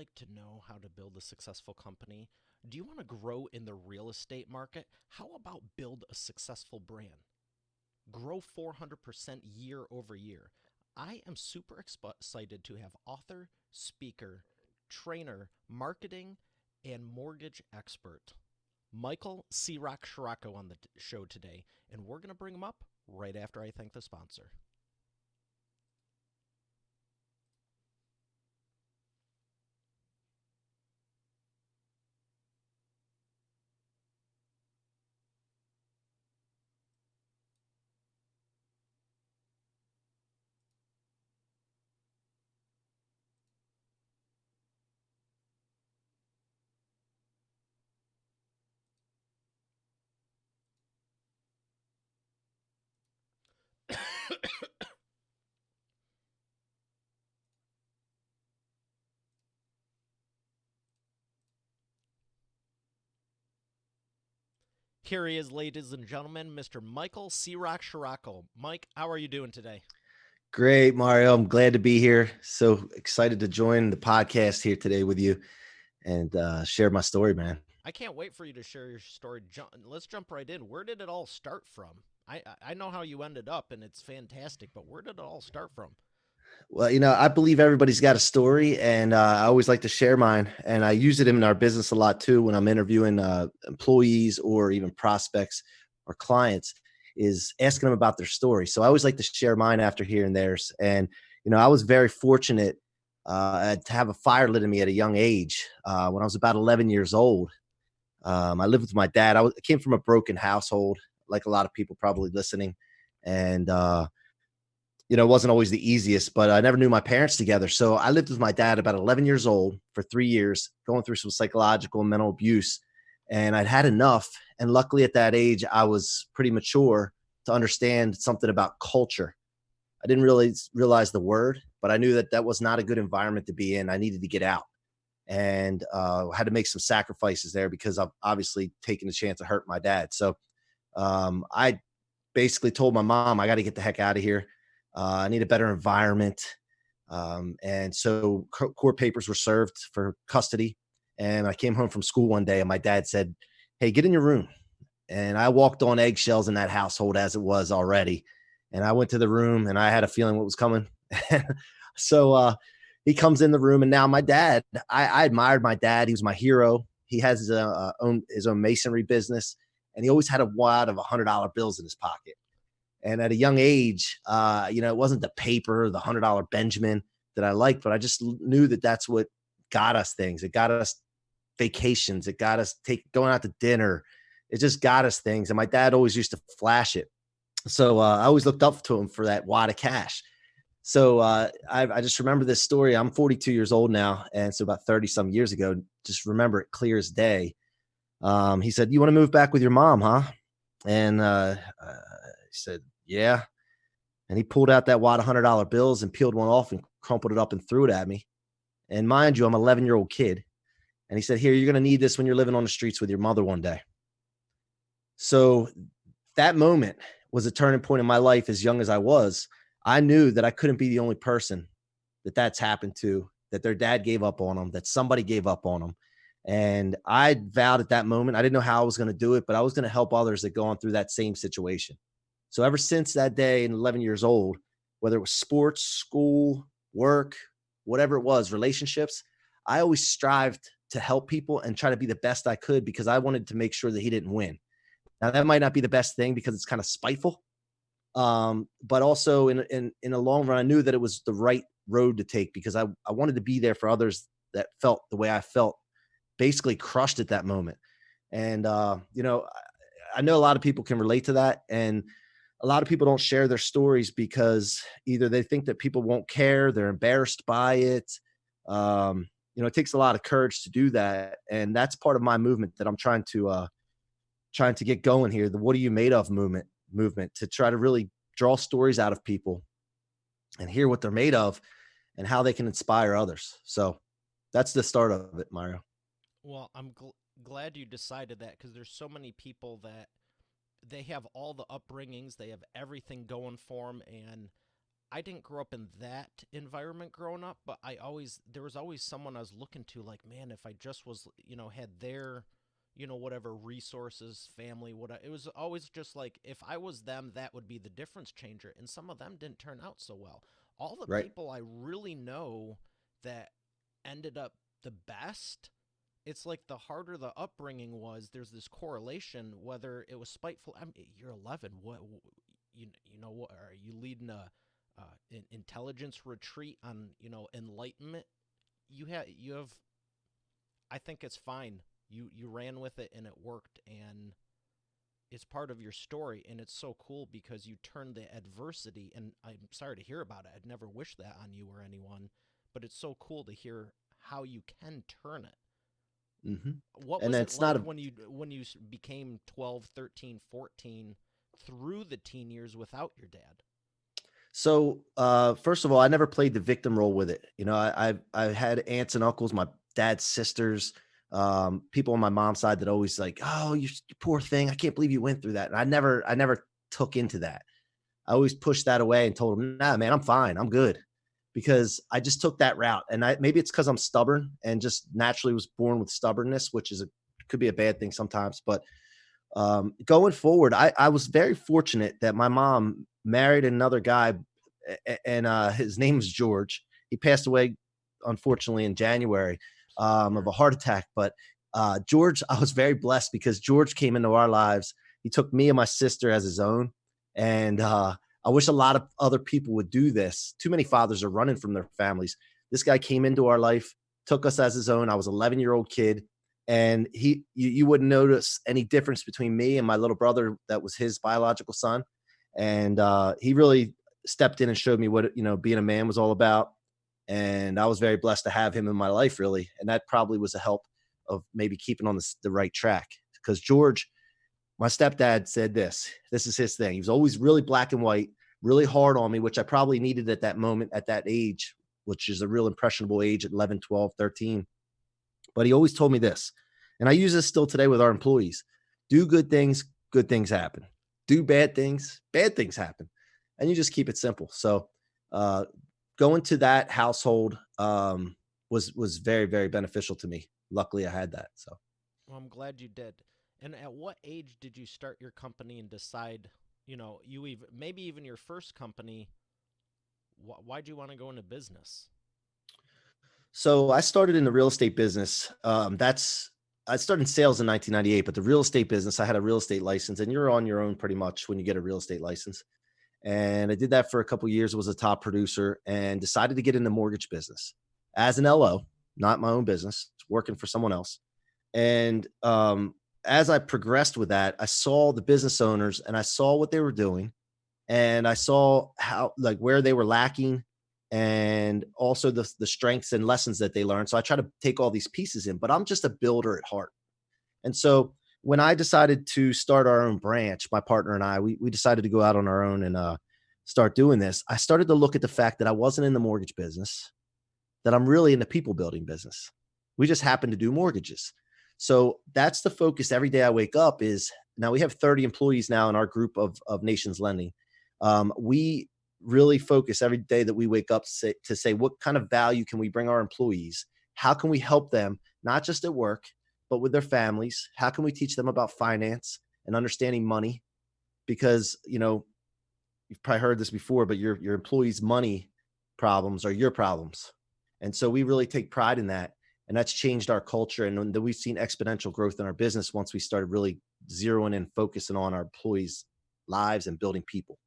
like to know how to build a successful company? Do you want to grow in the real estate market? How about build a successful brand? Grow 400% year over year. I am super excited to have author, speaker, trainer, marketing, and mortgage expert Michael C. Rock Shirako on the show today, and we're going to bring him up right after I thank the sponsor. Here he is, ladies and gentlemen, Mr. Michael C. Rock Shirako. Mike, how are you doing today? Great, Mario. I'm glad to be here. So excited to join the podcast here today with you and share my story, man. I can't wait for you to share your story. Let's jump right in. Where did it all start from? I know how you ended up, and it's fantastic, but where did it all start from? Well, I believe everybody's got a story, and I always like to share mine. And I use it in our business a lot too when I'm interviewing employees or even prospects or clients, is asking them about their story. So I always like to share mine after hearing theirs. And I was very fortunate to have a fire lit in me at a young age. When I was about 11 years old, I lived with my dad. I came from a broken household, like a lot of people probably listening, and it wasn't always the easiest, but I never knew my parents together. So I lived with my dad about 11 years old for 3 years, going through some psychological and mental abuse. And I'd had enough. And luckily at that age, I was pretty mature to understand something about culture. I didn't really realize the word, but I knew that that was not a good environment to be in. I needed to get out and had to make some sacrifices there because I've obviously taken the chance to hurt my dad. So I basically told my mom, I got to get the heck out of here. I need a better environment. And so court papers were served for custody. And I came home from school one day and my dad said, "Hey, get in your room." And I walked on eggshells in that household as it was already. And I went to the room and I had a feeling what was coming. So he comes in the room. And now my dad, I admired my dad. He was my hero. He has his own masonry business. And he always had a wad of $100 bills in his pocket. And at a young age, it wasn't the paper, the $100 Benjamin that I liked, but I just knew that that's what got us things. It got us vacations. It got us going out to dinner. It just got us things. And my dad always used to flash it. So I always looked up to him for that wad of cash. So I just remember this story. I'm 42 years old now. And so about 30 some years ago, just remember it clear as day. He said, "You want to move back with your mom, huh?" And he said, "Yeah." And he pulled out that wad of $100 bills and peeled one off and crumpled it up and threw it at me. And mind you, I'm an 11-year-old kid. And he said, "Here, you're going to need this when you're living on the streets with your mother one day." So that moment was a turning point in my life. As young as I was, I knew that I couldn't be the only person that that's happened to, that their dad gave up on them, that somebody gave up on them. And I vowed at that moment, I didn't know how I was going to do it, but I was going to help others that go on through that same situation. So ever since that day, and 11 years old, whether it was sports, school, work, whatever it was, relationships, I always strived to help people and try to be the best I could because I wanted to make sure that he didn't win. Now that might not be the best thing because it's kind of spiteful, but also in the long run, I knew that it was the right road to take because I wanted to be there for others that felt the way I felt, basically crushed at that moment. And I know a lot of people can relate to that, and a lot of people don't share their stories because either they think that people won't care, they're embarrassed by it. It takes a lot of courage to do that, and that's part of my movement that I'm trying to get going here. The "What Are You Made Of" movement to try to really draw stories out of people and hear what they're made of and how they can inspire others. So that's the start of it, Mario. Well, I'm glad you decided that because there's so many people that they have all the upbringings, they have everything going for them, and I didn't grow up in that environment growing up, but there was always someone I was looking to, like, man, if I just was, had their, whatever resources, family, whatever. It was always just like, if I was them, that would be the difference changer. And some of them didn't turn out so well. All the Right. people I really know that ended up the best, it's like the harder the upbringing was, there's this correlation, whether it was spiteful. I mean, you're 11. What are you leading an intelligence retreat on, enlightenment? You have. I think it's fine. You ran with it and it worked, and it's part of your story, and it's so cool because you turned the adversity. And I'm sorry to hear about it. I'd never wish that on you or anyone, but it's so cool to hear how you can turn it. Hmm. What And was it it's not like a when you became 12, 13, 14 through the teen years without your dad? So, first of all, I never played the victim role with it. I had aunts and uncles, my dad's sisters, people on my mom's side that always like, "Oh, you poor thing. I can't believe you went through that." And I never took into that. I always pushed that away and told them, "Nah, man, I'm fine. I'm good." Because I just took that route. And maybe it's because I'm stubborn and just naturally was born with stubbornness, which could be a bad thing sometimes. But going forward, I was very fortunate that my mom married another guy, and his name's George. He passed away, unfortunately, in January Sorry to of hear. a heart attack. But George, I was very blessed because George came into our lives. He took me and my sister as his own, and I wish a lot of other people would do this. Too many fathers are running from their families. This guy came into our life, took us as his own. I was 11-year-old kid, and you wouldn't notice any difference between me and my little brother that was his biological son. And he really stepped in and showed me what being a man was all about. And I was very blessed to have him in my life, really. And that probably was a help of maybe keeping on the right track, because George, my stepdad, said this is his thing. He was always really black and white, really hard on me, which I probably needed at that moment, at that age, which is a real impressionable age at 11, 12, 13. But he always told me this, and I use this still today with our employees: do good things happen. Do bad things happen. And you just keep it simple. So, uh, going to that household was very, very beneficial to me. Luckily, I had that. So, Well, I'm glad you did. And at what age did you start your company and decide, you even maybe even your first company? Why'd you want to go into business? so I started in the real estate business. I started in sales in 1998, but the real estate business, I had a real estate license, and you're on your own pretty much when you get a real estate license. And I did that for a couple of years, was a top producer, and decided to get in the mortgage business as an LO, not my own business, working for someone else. And as I progressed with that, I saw the business owners and I saw what they were doing, and I saw how, like, where they were lacking, and also the strengths and lessons that they learned. So I try to take all these pieces in, but I'm just a builder at heart. And so when I decided to start our own branch, my partner and I, we decided to go out on our own and start doing this. I started to look at the fact that I wasn't in the mortgage business, that I'm really in the people building business. We just happen to do mortgages. So that's the focus every day I wake up. Is now we have 30 employees now in our group of Nations Lending. We really focus every day that we wake up to say what kind of value can we bring our employees? How can we help them, not just at work, but with their families? How can we teach them about finance and understanding money? Because you've probably heard this before, but your employees' money problems are your problems. And so we really take pride in that. And that's changed our culture. And then we've seen exponential growth in our business once we started really zeroing in, focusing on our employees' lives and building people,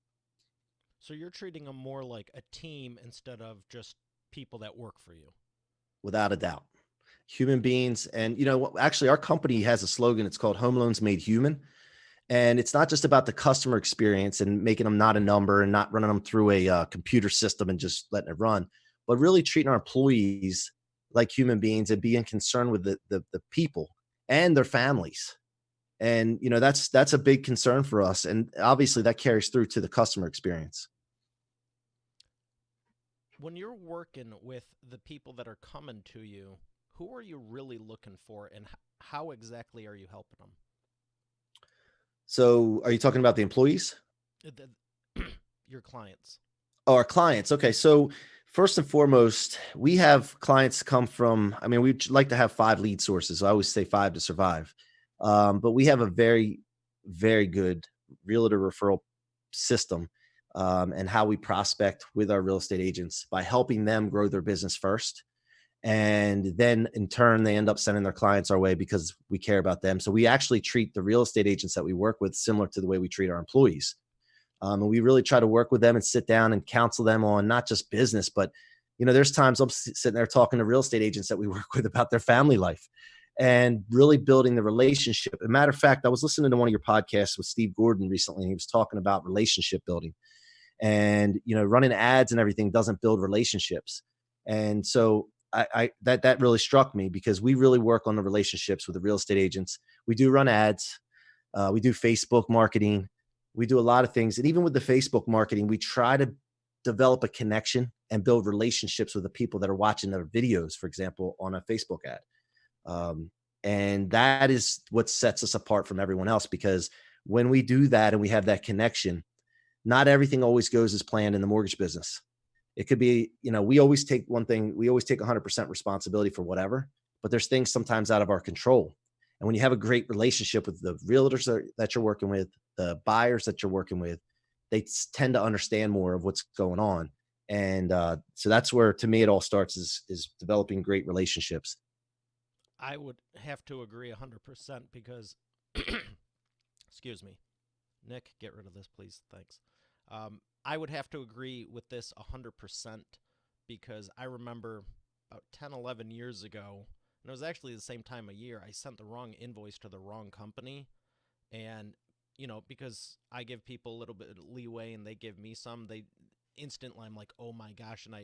So you're treating them more like a team instead of just people that work for you. without a doubt. Human beings. And, actually, our company has a slogan. It's called Home Loans Made Human. And it's not just about the customer experience and making them not a number and not running them through a computer system and just letting it run, but really treating our employees like human beings and being concerned with the people and their families. And that's a big concern for us. And obviously that carries through to the customer experience. When you're working with the people that are coming to you, who are you really looking for, and how exactly are you helping them? So are you talking about the employees? Your clients. Oh, our clients. Okay. So first and foremost, we have clients come from, I mean, we'd like to have 5 lead sources. I always say 5 to survive. But we have a very, very good realtor referral system, and how we prospect with our real estate agents by helping them grow their business first. And then in turn, they end up sending their clients our way because we care about them. So we actually treat the real estate agents that we work with similar to the way we treat our employees. And we really try to work with them and sit down and counsel them on not just business, but there's times I'm sitting there talking to real estate agents that we work with about their family life and really building the relationship. As a matter of fact, I was listening to one of your podcasts with Steve Gordon recently, and he was talking about relationship building. And running ads and everything doesn't build relationships. And so that really struck me because we really work on the relationships with the real estate agents. We do run ads, we do Facebook marketing. We do a lot of things. And even with the Facebook marketing, we try to develop a connection and build relationships with the people that are watching their videos, for example, on a Facebook ad. And that is what sets us apart from everyone else, because when we do that and we have that connection, not everything always goes as planned in the mortgage business. It could be, we always take 100% responsibility for whatever, but there's things sometimes out of our control. And when you have a great relationship with the realtors that you're working with, the buyers that you're working with, they tend to understand more of what's going on. And so that's where, to me, it all starts is developing great relationships. I would have to agree 100% because, excuse me, Nick, get rid of this, please. Thanks. I would have to agree with this 100% because I remember about 10, 11 years ago, and it was actually the same time of year, I sent the wrong invoice to the wrong company. And, because I give people a little bit of leeway and they give me some, they instantly, I'm like, oh my gosh. And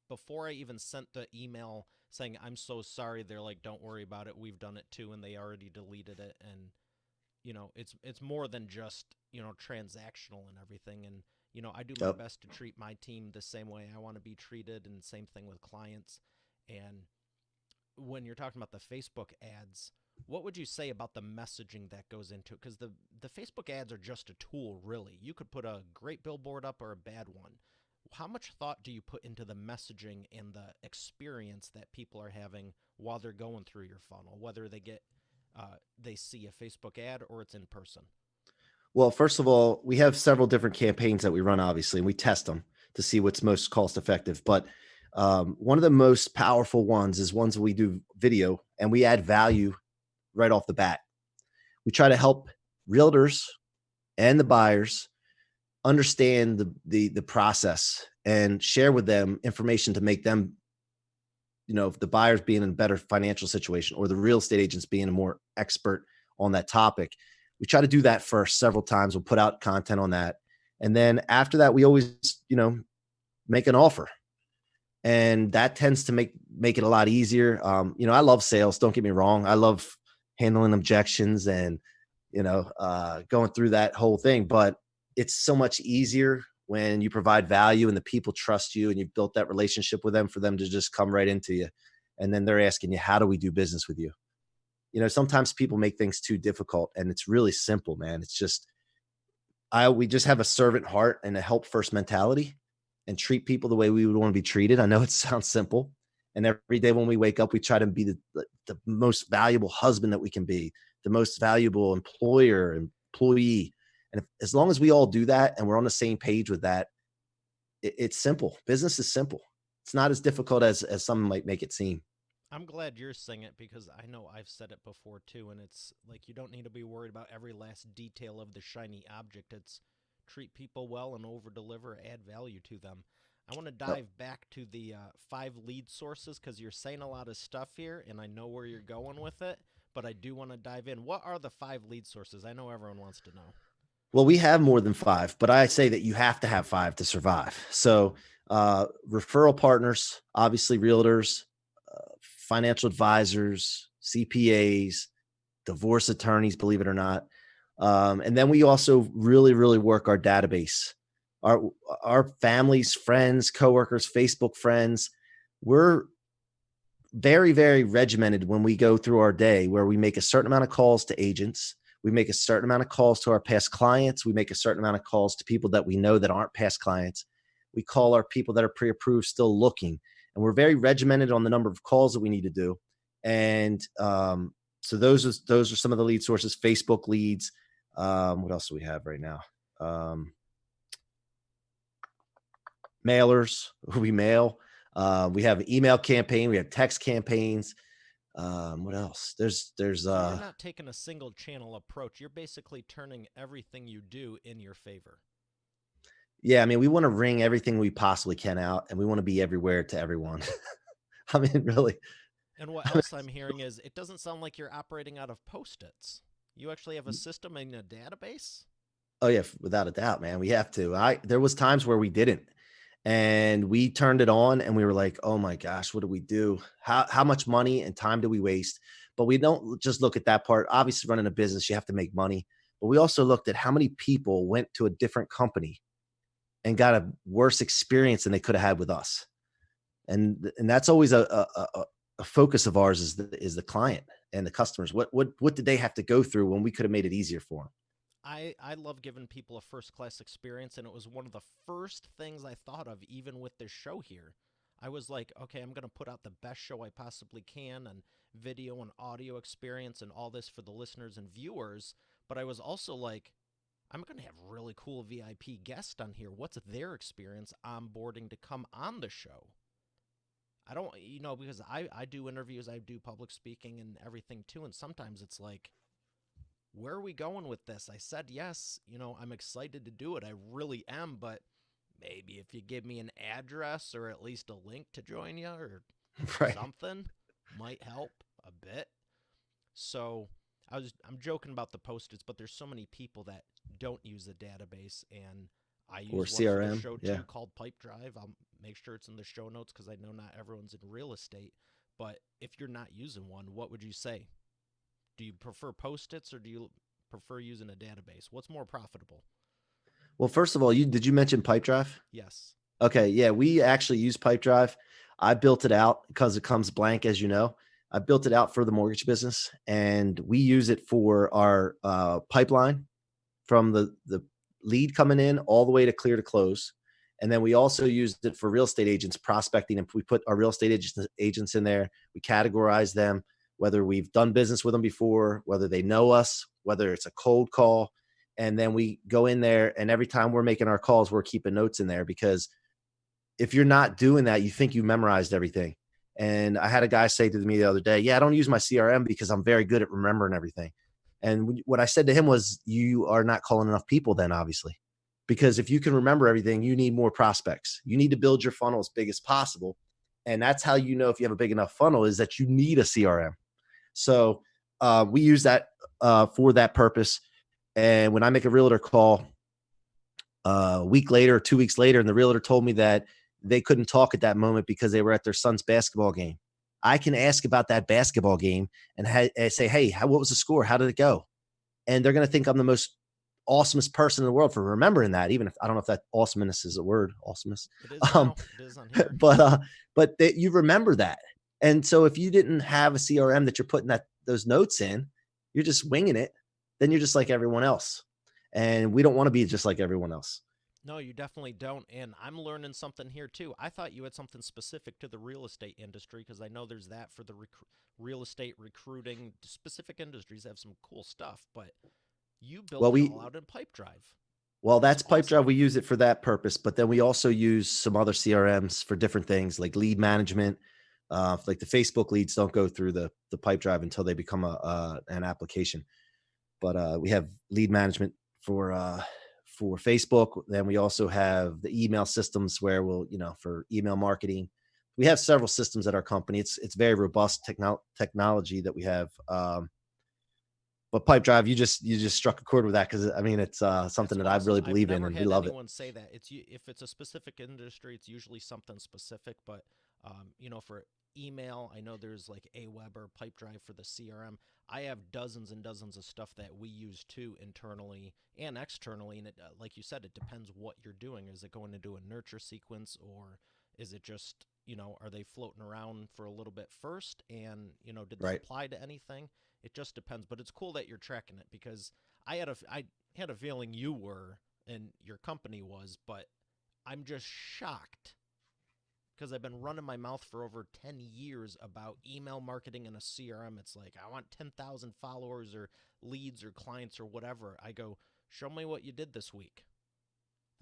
before I even sent the email saying, I'm so sorry, they're like, don't worry about it. We've done it too. And they already deleted it. And, it's more than just, transactional and everything. And, I do my Yep. best to treat my team the same way I want to be treated, and same thing with clients. And when you're talking about the Facebook ads, what would you say about the messaging that goes into it? Because the Facebook ads are just a tool, really. You could put a great billboard up or a bad one. How much thought do you put into the messaging and the experience that people are having while they're going through your funnel, whether they see a Facebook ad or it's in person? Well, first of all, we have several different campaigns that we run, obviously, and we test them to see what's most cost effective. But one of the most powerful ones is ones we do video and we add value right off the bat. We try to help realtors and the buyers understand the process and share with them information to make them, if the buyers being in a better financial situation or the real estate agents being a more expert on that topic. We try to do that first several times. We'll put out content on that. And then after that, we always, make an offer. And that tends to make it a lot easier. I love sales. Don't get me wrong. I love handling objections and going through that whole thing. But it's so much easier when you provide value and the people trust you and you've built that relationship with them for them to just come right into you. And then they're asking you, how do we do business with you? Sometimes people make things too difficult, and it's really simple, man. It's just we just have a servant heart and a help first mentality and treat people the way we would want to be treated. I know it sounds simple. And every day when we wake up, we try to be the most valuable husband that we can be, the most valuable employer, employee. And as long as we all do that and we're on the same page with that, it's simple. Business is simple. It's not as difficult as some might make it seem. I'm glad you're saying it because I know I've said it before too, and it's like you don't need to be worried about every last detail of the shiny object. It's treat people well and over deliver, add value to them. I want to Yep. dive back to the 5 lead sources because you're saying a lot of stuff here, and I know where you're going with it, but I do want to dive in. What are the 5 lead sources? I know everyone wants to know. Well, we have more than 5, but I say that you have to have 5 to survive. So, referral partners, obviously realtors, financial advisors, CPAs, divorce attorneys, believe it or not. And then we also really, really work our database, our our families, friends, coworkers, Facebook friends. We're very, very regimented when we go through our day, where we make a certain amount of calls to agents. We make a certain amount of calls to our past clients. We make a certain amount of calls to people that we know that aren't past clients. We call our people that are pre-approved still looking, and we're very regimented on the number of calls that we need to do. And so those are some of the lead sources. Facebook leads. What else do we have right now? Um, Mailers. We mail. We have email campaign. We have text campaigns. What else? There's So you're not taking a single channel approach. You're basically turning everything you do in your favor. Yeah, I mean, we want to wring everything we possibly can out, and we want to be everywhere to everyone. I mean, really. And what else I'm hearing is it doesn't sound like you're operating out of post-its. You actually have a system and a database? Oh yeah, without a doubt, man. We have to. I There was times where we didn't, and we turned it on, and we were like, "Oh my gosh, what do we do? How much money and time do we waste?" But we don't just look at that part. Obviously, running a business, you have to make money, but we also looked at how many people went to a different company and got a worse experience than they could have had with us. And that's always a focus of ours is the client and the customers. What did they have to go through when we could have made it easier for them? I love giving people a first class experience, and it was one of the first things I thought of even with this show here. I was like, okay, I'm going to put out the best show I possibly can and video and audio experience and all this for the listeners and viewers. But I was also like, I'm going to have really cool VIP guests on here. What's their experience onboarding to come on the show? I don't, because I do interviews, I do public speaking and everything too. And sometimes it's like, where are we going with this? I said yes. I'm excited to do it. I really am. But maybe if you give me an address or at least a link to join you or Right. something, might help a bit. So I'm joking about the post-its, but there's so many people that don't use a database, and I Or use one for the CRM. show Yeah. too called Pipe Drive. I'll make sure it's in the show notes because I know not everyone's in real estate. But if you're not using one, what would you say? Do you prefer post-its or do you prefer using a database? What's more profitable? Well, first of all, you did you mention Pipedrive? Yes. Okay, yeah, we actually use Pipedrive. I built it out because it comes blank, as you know. I built it out for the mortgage business, and we use it for our pipeline from the lead coming in all the way to clear to close. And then we also used it for real estate agents prospecting, and we put our real estate agents in there. We categorize them, whether we've done business with them before, whether they know us, whether it's a cold call. And then we go in there, and every time we're making our calls, we're keeping notes in there because if you're not doing that, you think you memorized everything. And I had a guy say to me the other day, "Yeah, I don't use my CRM because I'm very good at remembering everything." And what I said to him was, "You are not calling enough people, then, obviously, because if you can remember everything, you need more prospects. You need to build your funnel as big as possible, and that's how you know if you have a big enough funnel is that you need a CRM." So we use that for that purpose. And when I make a realtor call, a week later, 2 weeks later, and the realtor told me that they couldn't talk at that moment because they were at their son's basketball game. I can ask about that basketball game and say, "Hey, what was the score? How did it go?" And they're going to think I'm the most awesomest person in the world for remembering that. Even if I don't know if that awesomeness is a word, awesomeness. It is Um, now. It is on here. but you remember that. And so if you didn't have a CRM that you're putting those notes in, you're just winging it. Then you're just like everyone else, and we don't want to be just like everyone else. No, you definitely don't. And I'm learning something here too. I thought you had something specific to the real estate industry because I know there's that for the real estate recruiting. Specific industries have some cool stuff, but you built Well, it we all out in Pipe Drive. Well, That's that's Pipedrive. awesome. We use it for that purpose, but then we also use some other CRMs for different things, like lead management. Like the Facebook leads don't go through the Pipedrive until they become an application. But we have lead management for Facebook. Then we also have the email systems where for email marketing. We have several systems at our company. It's very robust technology that we have. But Pipe Drive, you just struck a chord with that because I mean it's That's something that I awesome. really I've believe in never and we had love it. anyone say that. If it's a specific industry, it's usually something specific. But for email, I know there's like Aweber, Pipedrive for the CRM. I have dozens and dozens of stuff that we use too internally and externally. And like you said, it depends what you're doing. Is it going to do a nurture sequence, or is it just are they floating around for a little bit first? And did this Right. apply to anything? It just depends. But it's cool that you're tracking it because I had a feeling you were and your company was, but I'm just shocked because I've been running my mouth for over 10 years about email marketing in a CRM. It's like, I want 10,000 followers or leads or clients or whatever. I go, show me what you did this week.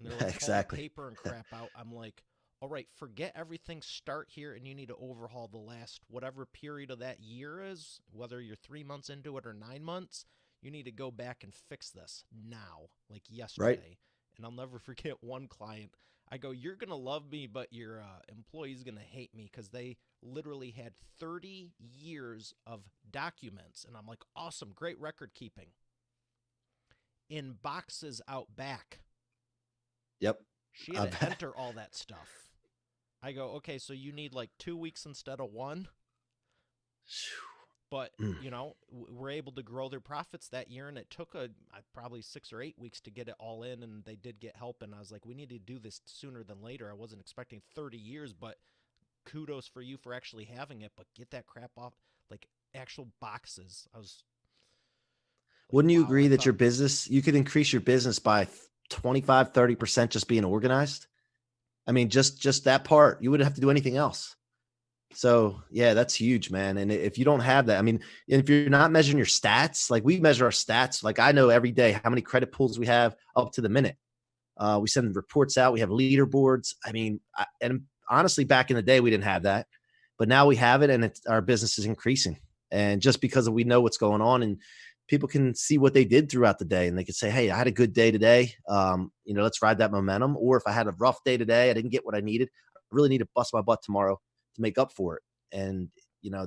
And they're like, pull the Exactly. paper and crap out. I'm like, all right, forget everything, start here, and you need to overhaul the last whatever period of that year is, whether you're 3 months into it or 9 months. You need to go back and fix this now, like Right. yesterday. And I'll never forget one client. I go, you're going to love me, but your employee's going to hate me because they literally had 30 years of documents. And I'm like, awesome, great record keeping in boxes out back. Yep. She had I to bet. enter all that stuff. I go, okay, so you need like 2 weeks instead of one, but Mm. we're able to grow their profits that year, and it took probably 6 or 8 weeks to get it all in, and they did get help. And I was like, we need to do this sooner than later. I wasn't expecting 30 years, but kudos for you for actually having it. But get that crap off, like actual boxes. I was like, Wouldn't you wow. agree I that your thought business, you could increase your business by 25, 30% just being organized? I mean, just that part, you wouldn't have to do anything else. So yeah, that's huge, man. And if you don't have that, I mean, if you're not measuring your stats, like we measure our stats, like I know every day how many credit pulls we have up to the minute. We send reports out. We have leaderboards. I mean, and honestly, back in the day, we didn't have that, but now we have it, and our business is increasing. And just because we know what's going on, and people can see what they did throughout the day, and they can say, "Hey, I had a good day today. Let's ride that momentum." Or if I had a rough day today, I didn't get what I needed. I really need to bust my butt tomorrow to make up for it. And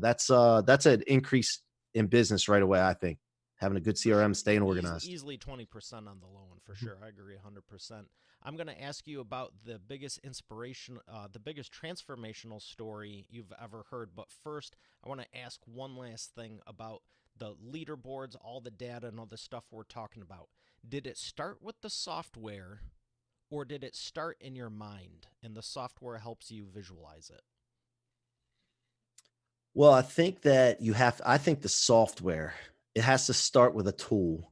that's an increase in business right away. I think having a good for sure, CRM, staying organized. easily 20% on the low one for sure. I agree 100%. I'm going to ask you about the biggest inspiration, the biggest transformational story you've ever heard. But first, I want to ask one last thing about the leaderboards, all the data, and all the stuff we're talking about. Did it start with the software, or did it start in your mind and the software helps you visualize it? Well, I think the software, it has to start with a tool,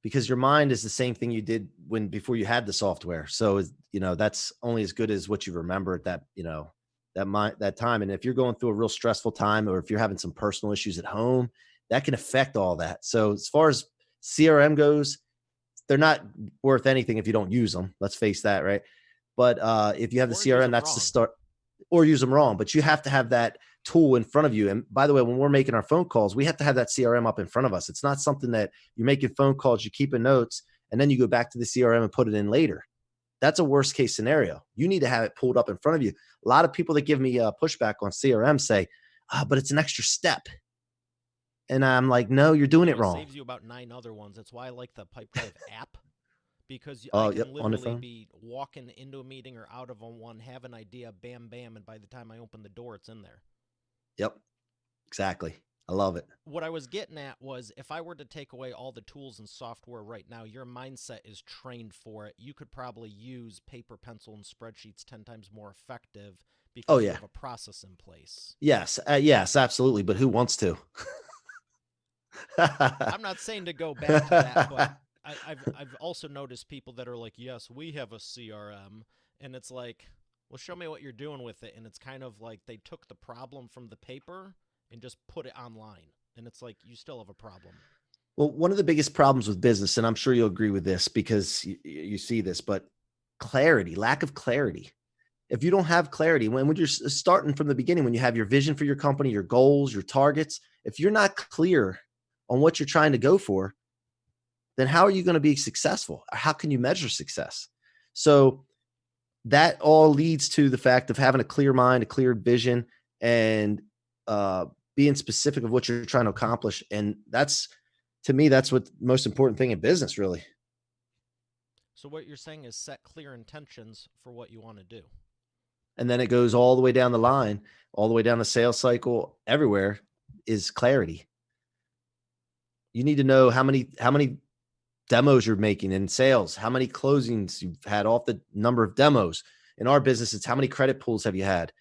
because your mind is the same thing you did when before you had the software. So, that's only as good as what you remember at that time. And if you're going through a real stressful time, or if you're having some personal issues at home, that can affect all that. So as far as CRM goes, they're not worth anything if you don't use them. Let's face that, right? But if you have the Or use CRM, them that's the wrong. start, or use them wrong. But you have to have that tool in front of you. And by the way, when we're making our phone calls, we have to have that CRM up in front of us. It's not something that you're making phone calls, you're keeping notes, and then you go back to the CRM and put it in later. That's a worst case scenario. You need to have it pulled up in front of you. A lot of people that give me pushback on CRM say, but it's an extra step. And I'm like, no, you're doing it No, it wrong. saves you about nine other ones. That's why I like the Pipe Drive app because I Oh, yep, can on the literally phone. be walking into a meeting or out of a one, have an idea, bam, bam, and by the time I open the door, it's in there. Yep, exactly. I love it. What I was getting at was if I were to take away all the tools and software right now, your mindset is trained for it. You could probably use paper, pencil, and spreadsheets 10 times more effective Oh because you yeah. have a process in place. Yes, absolutely. But who wants to? I'm not saying to go back to that, but I've also noticed people that are like, yes, we have a CRM, and it's like, well, show me what you're doing with it, and it's kind of like they took the problem from the paper and just put it online, and it's like you still have a problem. Well, one of the biggest problems with business, and I'm sure you'll agree with this because you see this, but clarity, lack of clarity. If you don't have clarity, when you're starting from the beginning, when you have your vision for your company, your goals, your targets, if you're not clear on what you're trying to go for, then how are you going to be successful? How can you measure success? So that all leads to the fact of having a clear mind, a clear vision, and being specific of what you're trying to accomplish. And that's, to me, that's what the most important thing in business, really. So what you're saying is set clear intentions for what you want to do. And then it goes all the way down the line, all the way down the sales cycle, everywhere is clarity. You need to know how many demos you're making in sales, how many closings you've had off the number of demos. In our business, it's how many credit pulls have you had?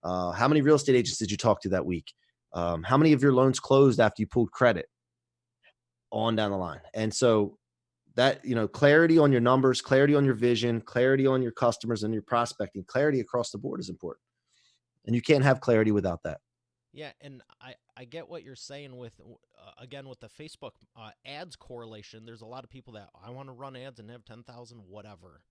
How many real estate agents did you talk to that week? How many of your loans closed after you pulled credit? On down the line. And so that, clarity on your numbers, clarity on your vision, clarity on your customers and your prospecting, clarity across the board is important. And you can't have clarity without that. Yeah, and I get what you're saying with again with the Facebook ads correlation. There's a lot of people that I want to run ads and have 10,000 whatever.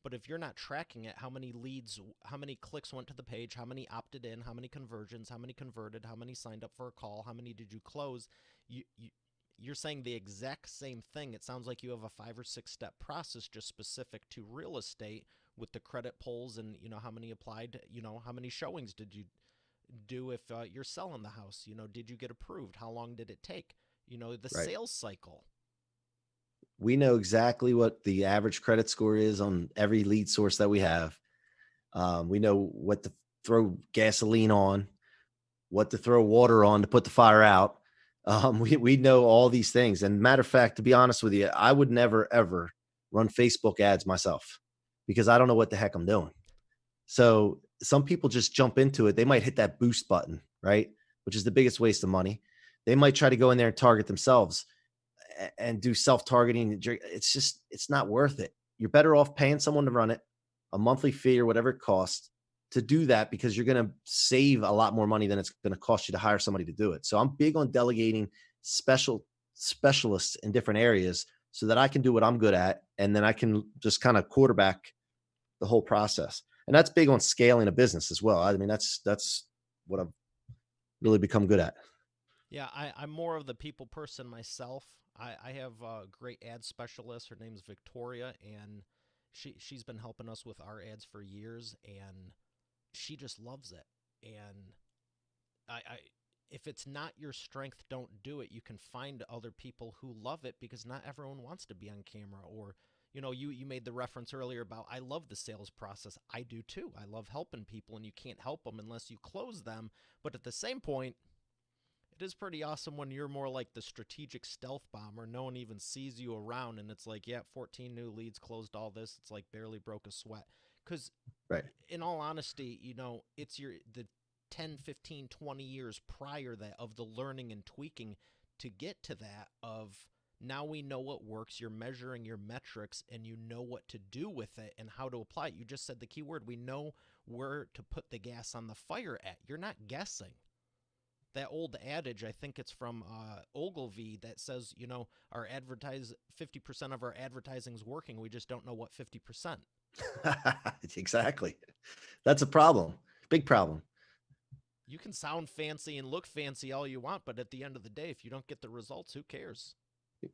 But if you're not tracking it, how many leads, how many clicks went to the page, how many opted in, how many conversions, how many converted, how many signed up for a call, how many did you close? You're saying the exact same thing. It sounds like you have a 5 or 6 step process just specific to real estate with the credit pulls and how many applied, how many showings did you do if you're selling the house, did you get approved? How long did it take? The Right. sales cycle. We know exactly what the average credit score is on every lead source that we have. We know what to throw gasoline on, what to throw water on to put the fire out. We know all these things. And matter of fact, to be honest with you, I would never, ever run Facebook ads myself because I don't know what the heck I'm doing. So some people just jump into it. They might hit that boost button, right? Which is the biggest waste of money. They might try to go in there and target themselves and do self-targeting. It's not worth it. You're better off paying someone to run it, a monthly fee or whatever it costs to do that, because you're going to save a lot more money than it's going to cost you to hire somebody to do it. So I'm big on delegating specialists in different areas so that I can do what I'm good at. And then I can just kind of quarterback the whole process. And that's big on scaling a business as well. I mean, that's what I've really become good at. Yeah, I'm more of the people person myself. I have a great ad specialist. Her name's Victoria, and she's been helping us with our ads for years, and she just loves it. And I if it's not your strength, don't do it. You can find other people who love it because not everyone wants to be on camera. Or you made the reference earlier about I love the sales process. I do too. I love helping people, and you can't help them unless you close them. But at the same point, it is pretty awesome when you're more like the strategic stealth bomber. No one even sees you around, and it's like, yeah, 14 new leads, closed all this. It's like barely broke a sweat. Because, Right. in all honesty, it's the 10, 15, 20 years prior that of the learning and tweaking to get to that of now we know what works. You're measuring your metrics, and you know what to do with it and how to apply it. You just said the key word. We know where to put the gas on the fire at. You're not guessing that old adage, I think it's from Ogilvy, that says, our 50% of our advertising is working. We just don't know what 50%. Exactly. That's a problem. Big problem. You can sound fancy and look fancy all you want, but at the end of the day, if you don't get the results, who cares?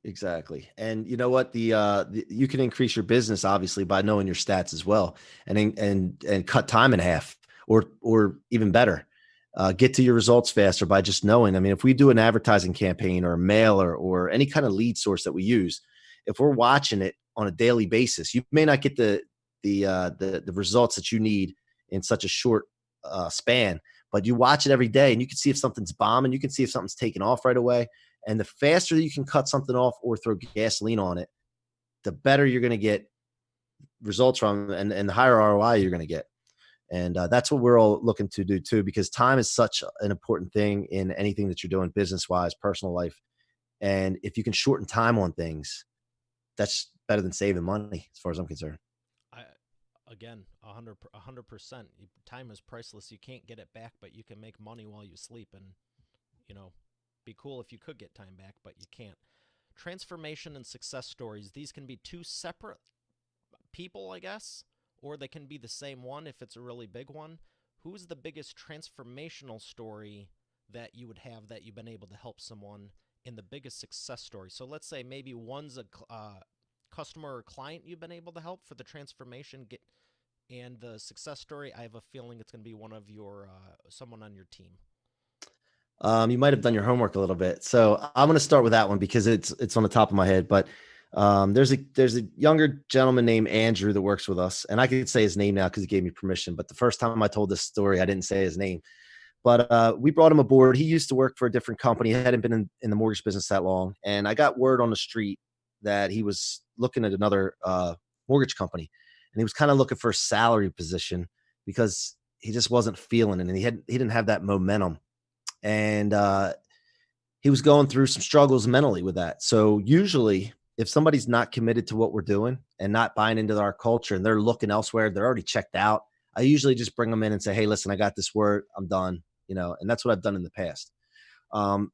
Exactly. And you know what? You can increase your business obviously by knowing your stats as well, and cut time in half, or even better, get to your results faster by just knowing. I mean, if we do an advertising campaign or a mailer or any kind of lead source that we use, if we're watching it on a daily basis, you may not get the results that you need in such a short span, but you watch it every day and you can see if something's bombing, you can see if something's taking off right away. And the faster you can cut something off or throw gasoline on it, the better you're going to get results from, and the higher ROI you're going to get. And that's what we're all looking to do too, because time is such an important thing in anything that you're doing, business wise, personal life. And if you can shorten time on things, that's better than saving money, as far as I'm concerned. I Again, 100%. Time is priceless. You can't get it back, but you can make money while you sleep, and you know, be cool if you could get time back, but you can't. Transformation and success stories. These can be two separate people, I guess, or they can be the same one if it's a really big one. Who's the biggest transformational story that you would have that you've been able to help someone in the biggest success story? So let's say maybe one's a customer or client you've been able to help for the transformation, and the success story, I have a feeling it's going to be one of your someone on your team. You might have done your homework a little bit. So I'm going to start with that one because it's on the top of my head. But there's a younger gentleman named Andrew that works with us, and I can say his name now because he gave me permission. But the first time I told this story, I didn't say his name. But we brought him aboard. He used to work for a different company. He hadn't been in the mortgage business that long, and I got word on the street that he was looking at another mortgage company, and he was kind of looking for a salary position because he just wasn't feeling it, and he didn't have that momentum, and he was going through some struggles mentally with that. So usually if somebody's not committed to what we're doing and not buying into our culture and they're looking elsewhere, they're already checked out. I usually just bring them in and say, "Hey, listen, I got this word. I'm done." And that's what I've done in the past.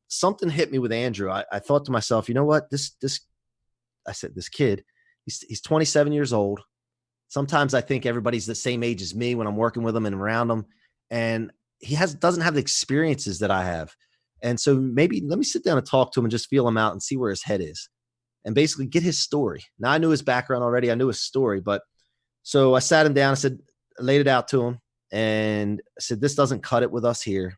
Something hit me with Andrew. I thought to myself, you know what? I said, this kid, he's 27 years old. Sometimes I think everybody's the same age as me when I'm working with them and around them, and he doesn't have the experiences that I have. And so maybe let me sit down and talk to him and just feel him out and see where his head is and basically get his story. Now I knew his background already. I knew his story, but so I sat him down. I laid it out to him and I said, this doesn't cut it with us here.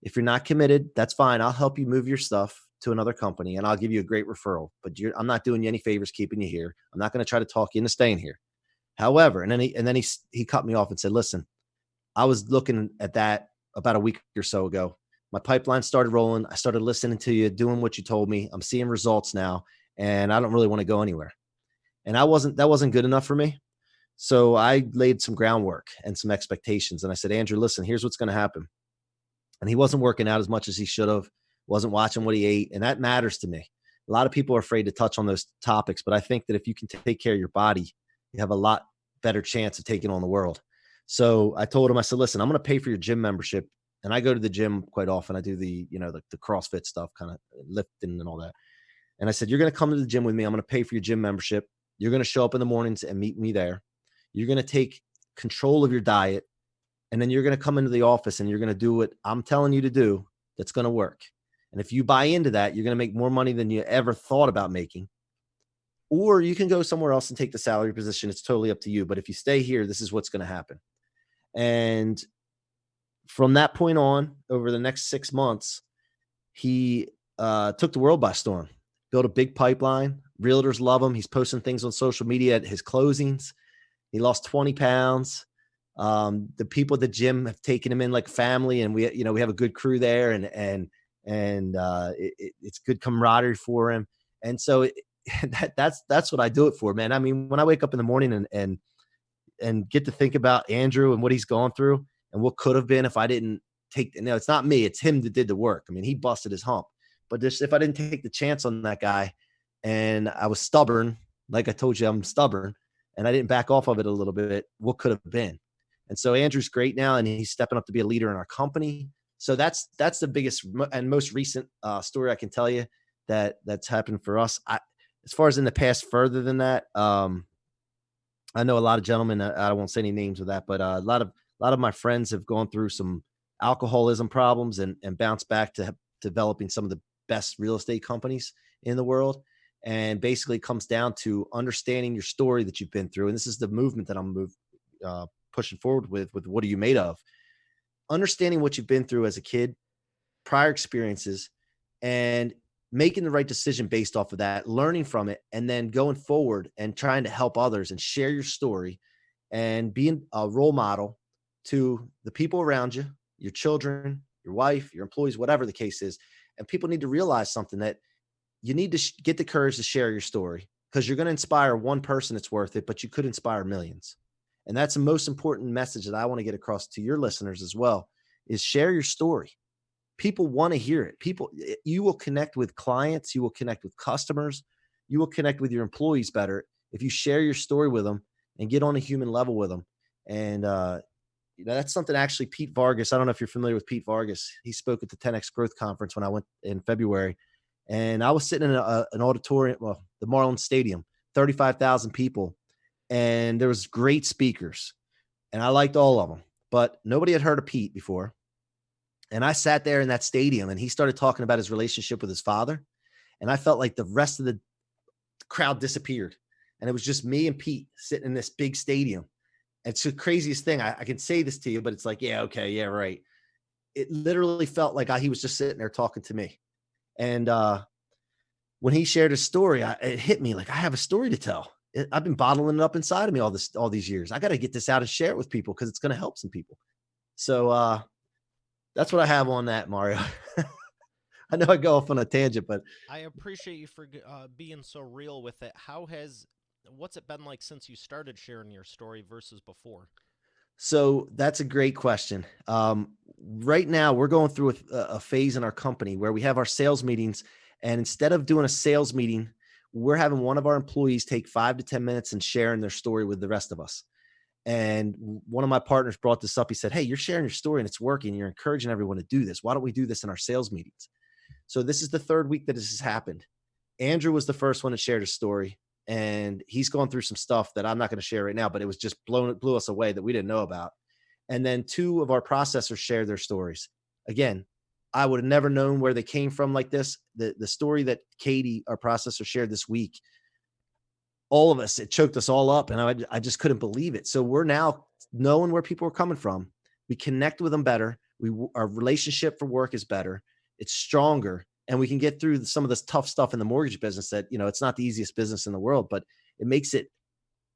If you're not committed, that's fine. I'll help you move your stuff to another company and I'll give you a great referral, but I'm not doing you any favors keeping you here. I'm not going to try to talk you into staying here. However, and then he cut me off and said, listen, I was looking at that about a week or so ago. My pipeline started rolling. I started listening to you, doing what you told me. I'm seeing results now, and I don't really want to go anywhere. And that wasn't good enough for me. So I laid some groundwork and some expectations. And I said, Andrew, listen, here's what's going to happen. And he wasn't working out as much as he should have, wasn't watching what he ate. And that matters to me. A lot of people are afraid to touch on those topics, but I think that if you can take care of your body, you have a lot better chance of taking on the world. So I told him, I said, listen, I'm going to pay for your gym membership. And I go to the gym quite often. I do the CrossFit stuff, kind of lifting and all that. And I said, you're going to come to the gym with me. I'm going to pay for your gym membership. You're going to show up in the mornings and meet me there. You're going to take control of your diet. And then you're going to come into the office and you're going to do what I'm telling you to do. That's going to work. And if you buy into that, you're going to make more money than you ever thought about making. Or you can go somewhere else and take the salary position. It's totally up to you. But if you stay here, this is what's going to happen. And from that point on, over the next 6 months, he took the world by storm, built a big pipeline. Realtors love him. He's posting things on social media at his closings. He lost 20 pounds. The people at the gym have taken him in like family, and we have a good crew there, and it's good camaraderie for him. And so that's what I do it for, man. I mean, when I wake up in the morning and get to think about Andrew and what he's gone through and what could have been if I didn't it's not me, it's him that did the work. I mean, he busted his hump, but just if I didn't take the chance on that guy and I was stubborn, like I told you, I'm stubborn, and I didn't back off of it a little bit, what could have been? And so Andrew's great now, and he's stepping up to be a leader in our company. So that's the biggest and most recent story I can tell you that's happened for us. As far as in the past, further than that, I know a lot of gentlemen. I won't say any names of that, but a lot of my friends have gone through some alcoholism problems and bounced back to developing some of the best real estate companies in the world. And basically, it comes down to understanding your story that you've been through. And this is the movement that pushing forward with what are you made of? Understanding what you've been through as a kid, prior experiences, and making the right decision based off of that, learning from it, and then going forward and trying to help others and share your story and being a role model to the people around you, your children, your wife, your employees, whatever the case is. And people need to realize something, that you need to get the courage to share your story, because you're going to inspire one person that's worth it, but you could inspire millions. And that's the most important message that I want to get across to your listeners as well, is share your story. People want to hear it. You will connect with clients, you will connect with customers, you will connect with your employees better if you share your story with them and get on a human level with them. And that's something actually Pete Vargas, I don't know if you're familiar with Pete Vargas. He spoke at the 10X Growth Conference when I went in February. And I was sitting in an auditorium, well, the Marlins Stadium, 35,000 people. And there was great speakers. And I liked all of them. But nobody had heard of Pete before. And I sat there in that stadium and he started talking about his relationship with his father. And I felt like the rest of the crowd disappeared. And it was just me and Pete sitting in this big stadium. It's the craziest thing. I can say this to you, but it's like, yeah, okay, yeah, right. It literally felt like he was just sitting there talking to me. And when he shared his story, it hit me like I have a story to tell. I've been bottling it up inside of me all these years. I got to get this out and share it with people because it's going to help some people. So that's what I have on that, Mario. I know I go off on a tangent, but I appreciate you for being so real with it. What's it been like since you started sharing your story versus before? so that's a great question. Right now, we're going through a phase in our company where we have our sales meetings, and instead of doing a sales meeting we're having one of our employees take 5 to 10 minutes and sharing their story with the rest of us. And one of my partners brought this up. He said, "Hey, you're sharing your story and it's working. You're encouraging everyone to do this. Why don't we do this in our sales meetings?" So this is the third week that this has happened. Andrew was the first one to share his story, and he's going through some stuff that I'm not going to share right now, but it was just blew us away that we didn't know about. And then two of our processors shared their stories. Again, I would have never known where they came from like this. The story that Katie, our processor, shared this week, all of us, it choked us all up, and I just couldn't believe it. So we're now knowing where people are coming from. We connect with them better. Our relationship for work is better. It's stronger, and we can get through some of this tough stuff in the mortgage business that, it's not the easiest business in the world, but it makes it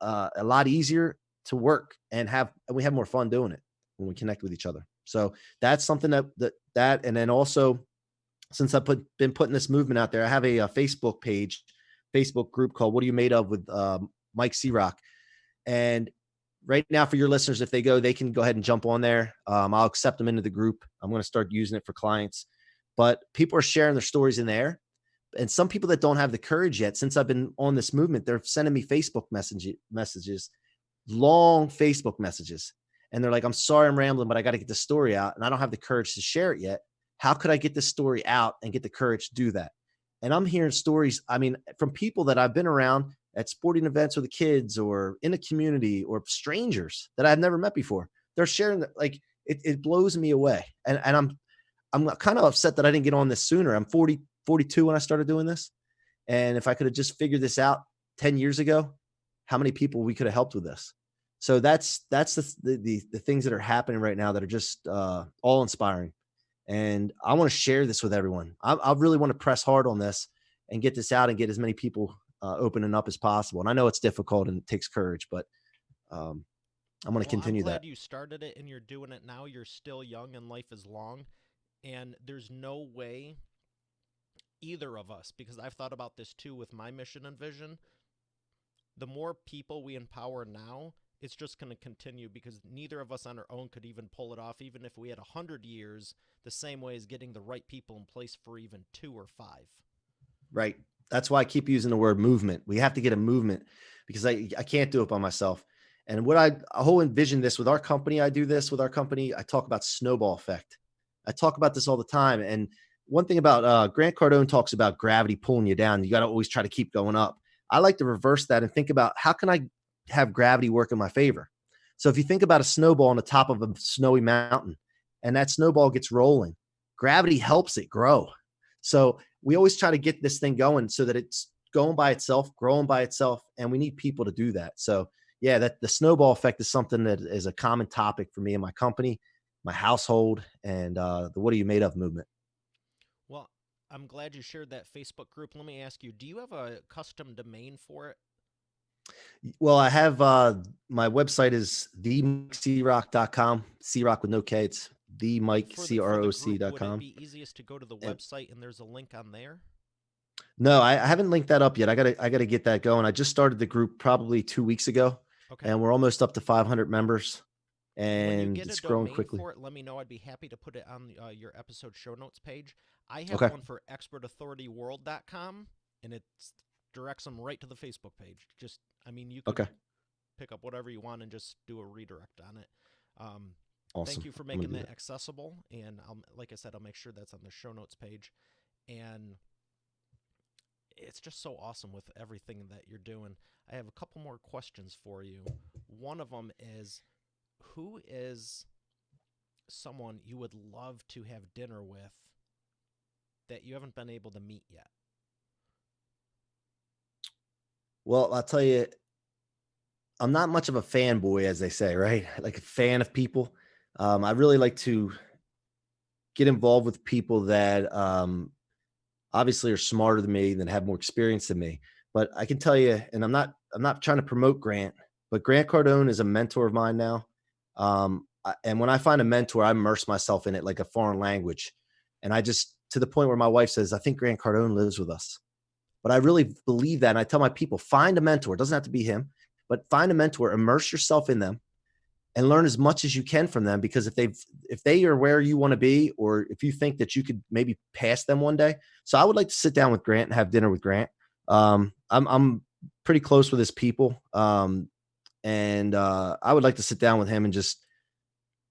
a lot easier to work and we have more fun doing it when we connect with each other. So that's something and then also, since been putting this movement out there, I have a Facebook page, Facebook group called "What Are You Made Of" with Mike Rock. And right now, for your listeners, if they can go ahead and jump on there. I'll accept them into the group. I'm going to start using it for clients. But people are sharing their stories in there. And some people that don't have the courage yet, since I've been on this movement, they're sending me Facebook messages, long Facebook messages. And they're like, "I'm sorry I'm rambling, but I got to get the story out. And I don't have the courage to share it yet. How could I get this story out and get the courage to do that?" And I'm hearing stories, from people that I've been around at sporting events with the kids or in a community or strangers that I've never met before. They're sharing it blows me away. And I'm kind of upset that I didn't get on this sooner. I'm 42 when I started doing this. And if I could have just figured this out 10 years ago, how many people we could have helped with this. So that's the things that are happening right now that are just all inspiring. And I want to share this with everyone. I really want to press hard on this and get this out and get as many people opening up as possible. And I know it's difficult and it takes courage, but I'm going to Well, I'm continue that. glad you started it and you're doing it now. You're still young and life is long. And there's no way either of us, because I've thought about this too with my mission and vision, the more people we empower now, it's just going to continue because neither of us on our own could even pull it off, even if we had 100 years, the same way as getting the right people in place for even 2 or 5. Right. That's why I keep using the word movement. We have to get a movement because I can't do it by myself. And what I whole envision this with our company, I do this with our company. I talk about snowball effect. I talk about this all the time. And one thing about Grant Cardone talks about gravity pulling you down. You got to always try to keep going up. I like to reverse that and think about how can I have gravity work in my favor? So if you think about a snowball on the top of a snowy mountain and that snowball gets rolling, gravity helps it grow. So we always try to get this thing going so that it's going by itself, growing by itself, and we need people to do that. So yeah, that the snowball effect is something that is a common topic for me and my company, my household, and the "What Are You Made Of" movement. Well, I'm glad you shared that Facebook group. Let me ask you, do you have a custom domain for it? Well, I have my website is themikecrock.com, Crock with no K. It's the Mike For the group, would it CROC.com. be easiest to go to the And website and there's a link on there? no, I haven't linked that up yet. I gotta get that going. I just started the group probably 2 weeks ago, Okay. and we're almost up to 500 members, When you and get a it's growing domain quickly. for it, let me know. I'd be happy to put it on your episode show notes page. I have Okay. one for expertauthorityworld.com, and it directs them right to the Facebook page. Just, I mean, you could Okay. pick up whatever you want and just do a redirect on it. Um, thank Awesome. you for I'm gonna making do that that. accessible, and like I said, I'll make sure that's on the show notes page. And it's just so awesome with everything that you're doing. I have a couple more questions for you. One of them is, who is someone you would love to have dinner with that you haven't been able to meet yet? Well, I'll tell you, I'm not much of a fanboy, as they say, right? Like a fan of people. I really like to get involved with people that obviously are smarter than me, that have more experience than me. But I can tell you, and I'm not trying to promote Grant, but Grant Cardone is a mentor of mine now. And when I find a mentor, I immerse myself in it like a foreign language. And I just, to the point where my wife says, "I think Grant Cardone lives with us." But I really believe that. And I tell my people, find a mentor. It doesn't have to be him, but find a mentor, immerse yourself in them and learn as much as you can from them. Because if they are where you want to be, or if you think that you could maybe pass them one day. So I would like to sit down with Grant and have dinner with Grant. I'm pretty close with his people, and I would like to sit down with him and just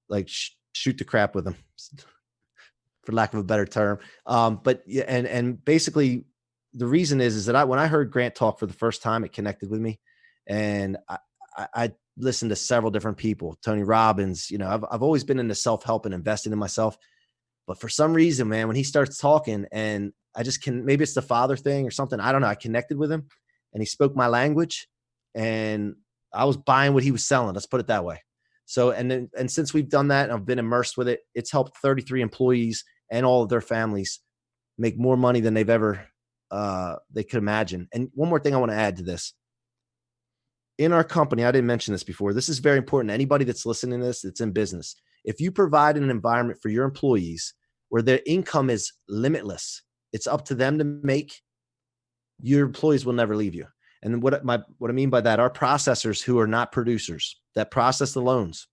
like shoot the crap with him, for lack of a better term. But yeah, and basically the reason is that when I heard Grant talk for the first time, it connected with me, and I listened to several different people, Tony Robbins. You know, I've always been into self help and investing in myself, but for some reason, man, when he starts talking, and I just can, maybe it's the father thing or something. I don't know. I connected with him, and he spoke my language, and I was buying what he was selling. Let's put it that way. So, and since we've done that and I've been immersed with it, it's helped 33 employees and all of their families make more money than they've ever they could imagine. And one more thing I want to add to this. In our company, I didn't mention this before. This is very important. Anybody that's listening to this, that's in business. If you provide an environment for your employees where their income is limitless, it's up to them to make, your employees will never leave you. And what I mean by that, our processors who are not producers that process the loans,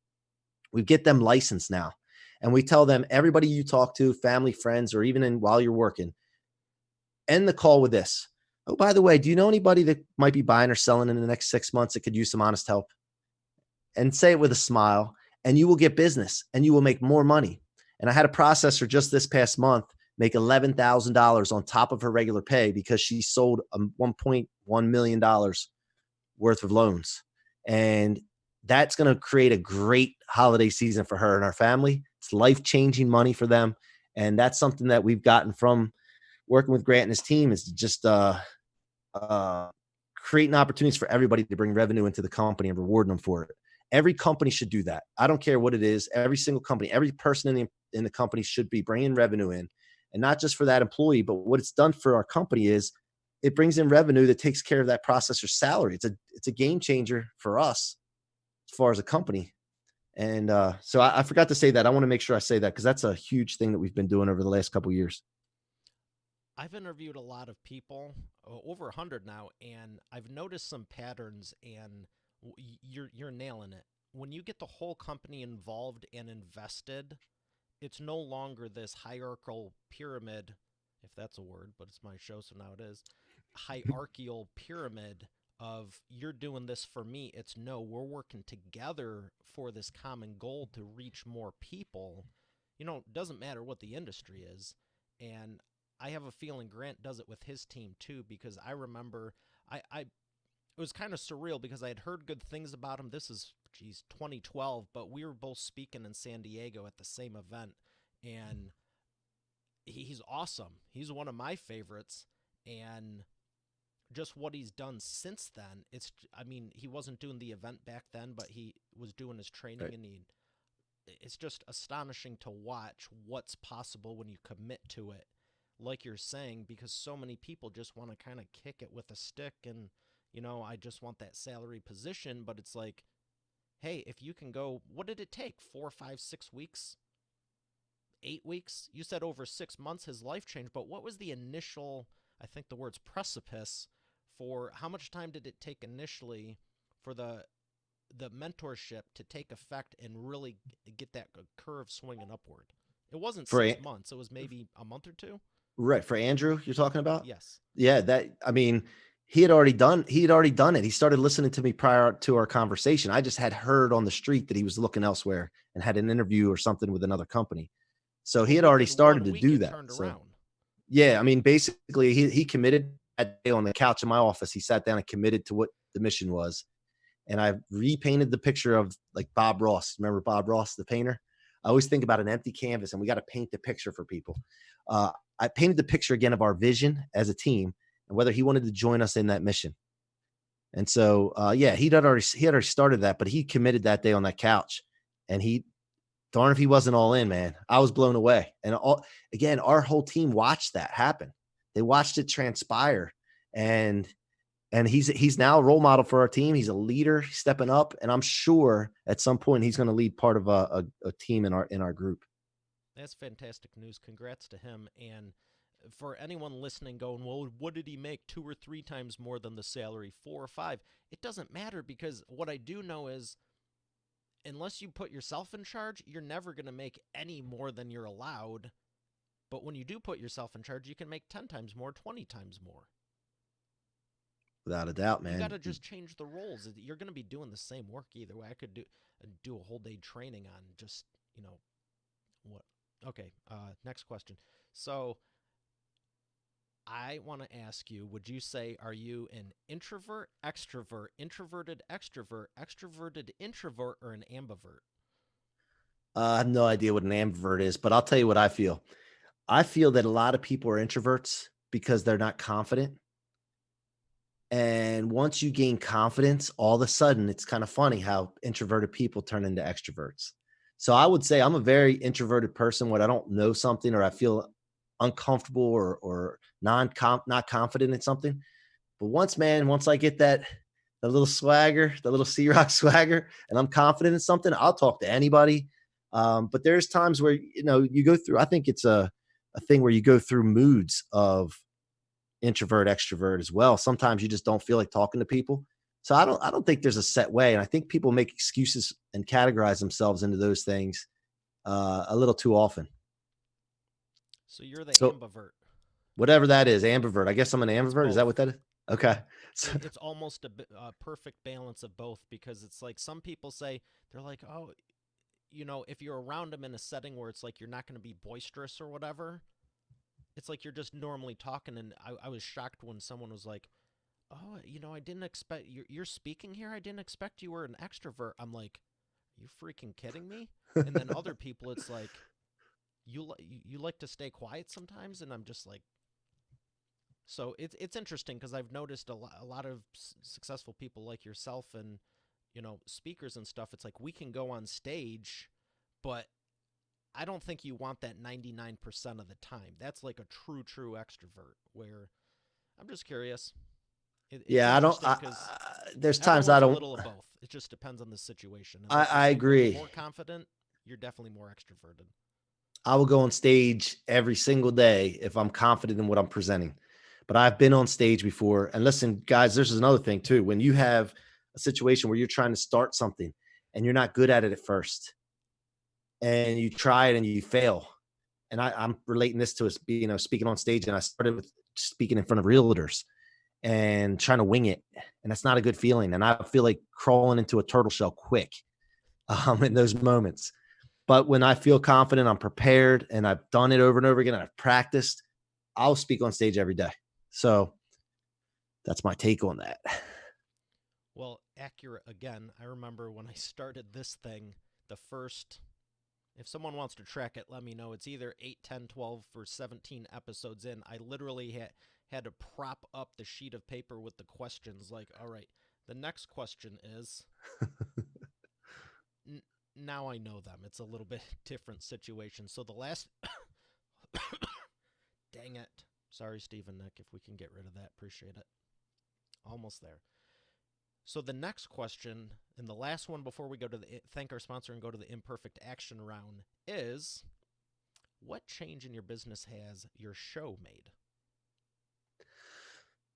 we get them licensed now. And we tell them, everybody you talk to, family, friends, or even while you're working, end the call with this. Oh, by the way, do you know anybody that might be buying or selling in the next 6 months that could use some honest help? And say it with a smile, and you will get business and you will make more money. And I had a processor just this past month make $11,000 on top of her regular pay because she sold $1.1 million worth of loans. And that's going to create a great holiday season for her and our family. It's life changing money for them. And that's something that we've gotten from working with Grant and his team, is just uh, creating opportunities for everybody to bring revenue into the company and rewarding them for it. Every company should do that. I don't care what it is. Every single company, every person in the company should be bringing revenue in, and not just for that employee. But what it's done for our company is it brings in revenue that takes care of that processor's salary. It's a game changer for us as far as a company. And so I forgot to say that. I want to make sure I say that because that's a huge thing that we've been doing over the last couple of years. I've interviewed a lot of people, over 100 now, and I've noticed some patterns, and you're nailing it. When you get the whole company involved and invested, it's no longer this hierarchical pyramid, if that's a word, but it's my show, so now it is. Hierarchical pyramid of you're doing this for me. It's no, we're working together for this common goal to reach more people. It doesn't matter what the industry is. And I have a feeling Grant does it with his team too, because I remember it was kind of surreal because I had heard good things about him. This is, geez, 2012, but we were both speaking in San Diego at the same event, and he's awesome. He's one of my favorites, and just what he's done since then. I mean, he wasn't doing the event back then, but he was doing his training, Right. and it's just astonishing to watch what's possible when you commit to it. Like you're saying, because so many people just want to kind of kick it with a stick and, I just want that salary position, but it's like, hey, if you can go, what did it take? 4, 5, 6 weeks? 8 weeks? You said over 6 months his life changed, but what was the initial, I think the word's precipice, for how much time did it take initially for the mentorship to take effect and really get that curve swinging upward? It wasn't For 6 months. It was maybe a month or two. Right, for Andrew, you're talking about? Yes. Yeah, that I mean, he had already done it. He started listening to me prior to our conversation. I just had heard on the street that he was looking elsewhere and had an interview or something with another company. So So he had already within started one to week, do it that. turned So around. yeah, I mean, basically he committed that day on the couch in my office. He sat down and committed to what the mission was. And I repainted the picture of like Bob Ross. Remember Bob Ross, the painter? I always think about an empty canvas and we got to paint the picture for people. Uh, I painted the picture again of our vision as a team and whether he wanted to join us in that mission. And so, yeah, he had already started that, but he committed that day on that couch, and he darn if he wasn't all in, man. I was blown away, and again, our whole team watched that happen. They watched it transpire, and he's now a role model for our team. He's a leader, he's stepping up, and I'm sure at some point he's going to lead part of a team in our group. That's fantastic news. Congrats to him. And for anyone listening, going, well, what did he make? 2 or 3 times more than the salary, 4 or 5? It doesn't matter because what I do know is unless you put yourself in charge, you're never going to make any more than you're allowed. But when you do put yourself in charge, you can make 10 times more, 20 times more. Without a doubt, You got man. to just change the roles. You're going to be doing the same work either way. I could do a whole day training on just, you know, what. Okay, next question. So, I want to ask you, would you say, are you an introvert, extrovert, introverted, extrovert, extroverted, introvert, or an ambivert? I have no idea what an ambivert is, but I'll tell you what I feel. I feel that a lot of people are introverts because they're not confident. And once you gain confidence, all of a sudden, it's kind of funny how introverted people turn into extroverts. So I would say I'm a very introverted person when I don't know something or I feel uncomfortable or not confident in something. But once I get that the little swagger, the little C Rock swagger, and I'm confident in something, I'll talk to anybody. But there's times where you go through. I think it's a thing where you go through moods of introvert, extrovert as well. Sometimes you just don't feel like talking to people. So I don't think there's a set way, and I think people make excuses and categorize themselves into those things a little too often. So you're the So ambivert. whatever that is, ambivert. I guess I'm an It's ambivert. Is that both. what that is? Okay. So, It's almost a perfect balance of both because it's like some people say they're like, oh, if you're around them in a setting where it's like you're not going to be boisterous or whatever, it's like you're just normally talking. And I was shocked when someone was like, oh, I didn't expect you're speaking here. I didn't expect you were an extrovert. I'm like, are you freaking kidding me? And then other people, it's like you like to stay quiet sometimes, and I'm just like, so it's interesting because I've noticed a lot of successful people like yourself and speakers and stuff. It's like we can go on stage, but I don't think you want that 99% of the time. That's like a true extrovert. Where I'm just curious. It's yeah, I don't. interesting because There's times I everyone's a don't. little of both. It just depends on the situation. And I, like you're I saying, when you're agree. more confident, you're definitely more extroverted. I will go on stage every single day if I'm confident in what I'm presenting. But I've been on stage before. And listen, guys, this is another thing too. When you have a situation where you're trying to start something and you're not good at it at first, and you try it and you fail. And I'm relating this to us, speaking on stage, and I started with speaking in front of realtors and trying to wing it, and that's not a good feeling. And I feel like crawling into a turtle shell quick in those moments. But when I feel confident, I'm prepared, and I've done it over and over again, and I've practiced, I'll speak on stage every day. So that's my take on that. Well, accurate again. I remember when I started this thing, the first. If someone wants to track it, let me know. It's either 8, 10, 12, or 17 episodes in. I literally had to prop up the sheet of paper with the questions. Like, all right, the next question is. N- Now I know them. It's a little bit different situation. So the last. Dang it. Sorry, Stephen Nick. If we can get rid of that, appreciate it. Almost there. So the next question, and the last one before we go to the thank our sponsor and go to the imperfect action round is what change in your business has your show made?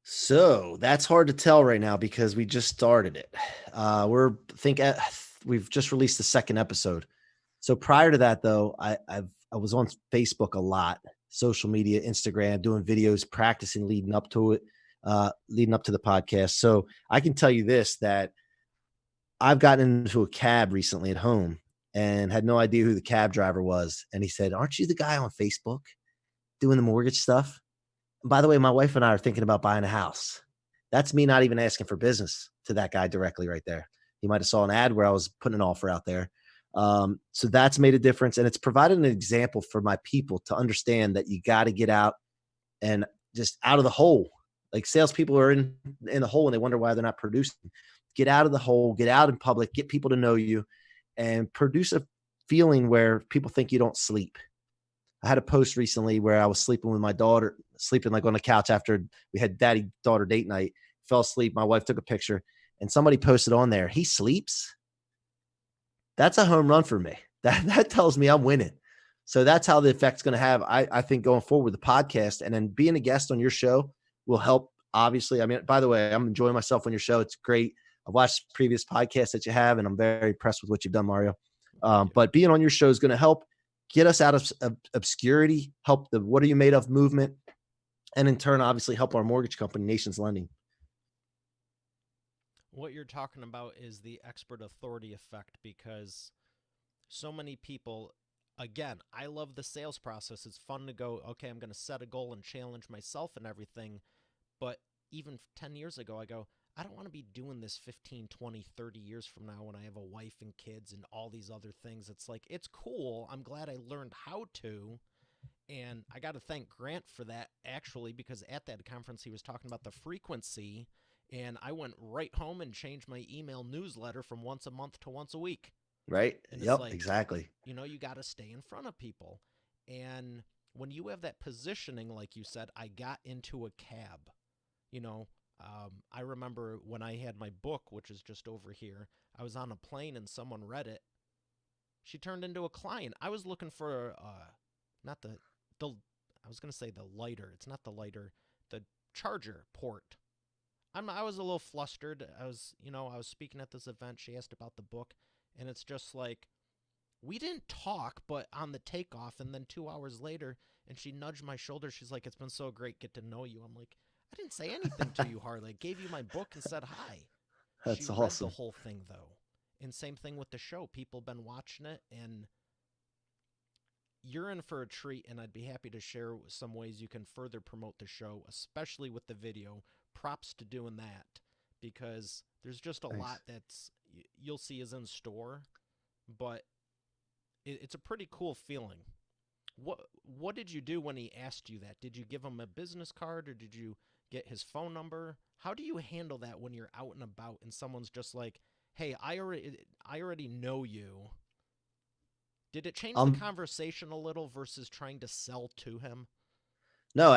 So that's hard to tell right now because we just started it. We've just released the second episode. So prior to that, though, I was on Facebook a lot, social media, Instagram, doing videos, practicing leading up to it, leading up to the podcast. So I can tell you this that I've gotten into a cab recently at home and had no idea who the cab driver was, and he said, "Aren't you the guy on Facebook doing the mortgage stuff?" And by the way, my wife and I are thinking about buying a house. That's me not even asking for business to that guy directly right there. He might have saw an ad where I was putting an offer out there. So that's made a difference. And it's provided an example for my people to understand that you got to get out and just out of the hole. Like salespeople are in the hole and they wonder why they're not producing. Get out of the hole, get out in public, get people to know you, and produce a feeling where people think you don't sleep. I had a post recently where I was sleeping with my daughter, sleeping like on the couch after we had daddy daughter date night. Fell asleep. My wife took a picture, and somebody posted on there. He sleeps. That's a home run for me. That tells me I'm winning. So that's how the effect's going to have. I think going forward with the podcast, and then being a guest on your show will help. Obviously, I mean, by the way, I'm enjoying myself on your show. It's great. I've watched previous podcasts that you have, and I'm very impressed with what you've done, Mario. Thank you. But being on your show is going to help get us out of obscurity, help the "What Are You Made Of" movement, and in turn, obviously, help our mortgage company, Nations Lending. What you're talking about is the expert authority effect, because so many people, again, I love the sales process. It's fun to go, okay, I'm going to set a goal and challenge myself and everything. But even 10 years ago, I go, I don't want to be doing this 15, 20, 30 years from now when I have a wife and kids and all these other things. It's like, it's cool. I'm glad I learned how to. And I got to thank Grant for that, actually, because at that conference, he was talking about the frequency. And I went right home and changed my email newsletter from once a month to once a week. Right. And it's Yep. like, Exactly. you got to stay in front of people. And when you have that positioning, like you said, I got into a cab. You know, I remember when I had my book, which is just over here, I was on a plane and someone read it. She turned into a client. I was looking for, not the, I was going to say the lighter. It's not the lighter, the charger port. I was a little flustered. I was speaking at this event. She asked about the book, and it's just like, we didn't talk, but on the takeoff, and then 2 hours later, and she nudged my shoulder. She's like, "It's been so great get to know you." I'm like, I didn't say anything to you hardly. I gave you my book and said hi. She That's read the awesome. whole thing though. And same thing with the show. People been watching it, and you're in for a treat, and I'd be happy to share some ways you can further promote the show, especially with the video. Props to doing that, because there's just a lot Thanks. that's you'll see is in store, but it's a pretty cool feeling. What did you do when he asked you that? Did you give him a business card, or did you get his phone number? How do you handle that when you're out and about and someone's just like, "Hey, I already know you." Did it change the Um, conversation a little versus trying to sell to him? no,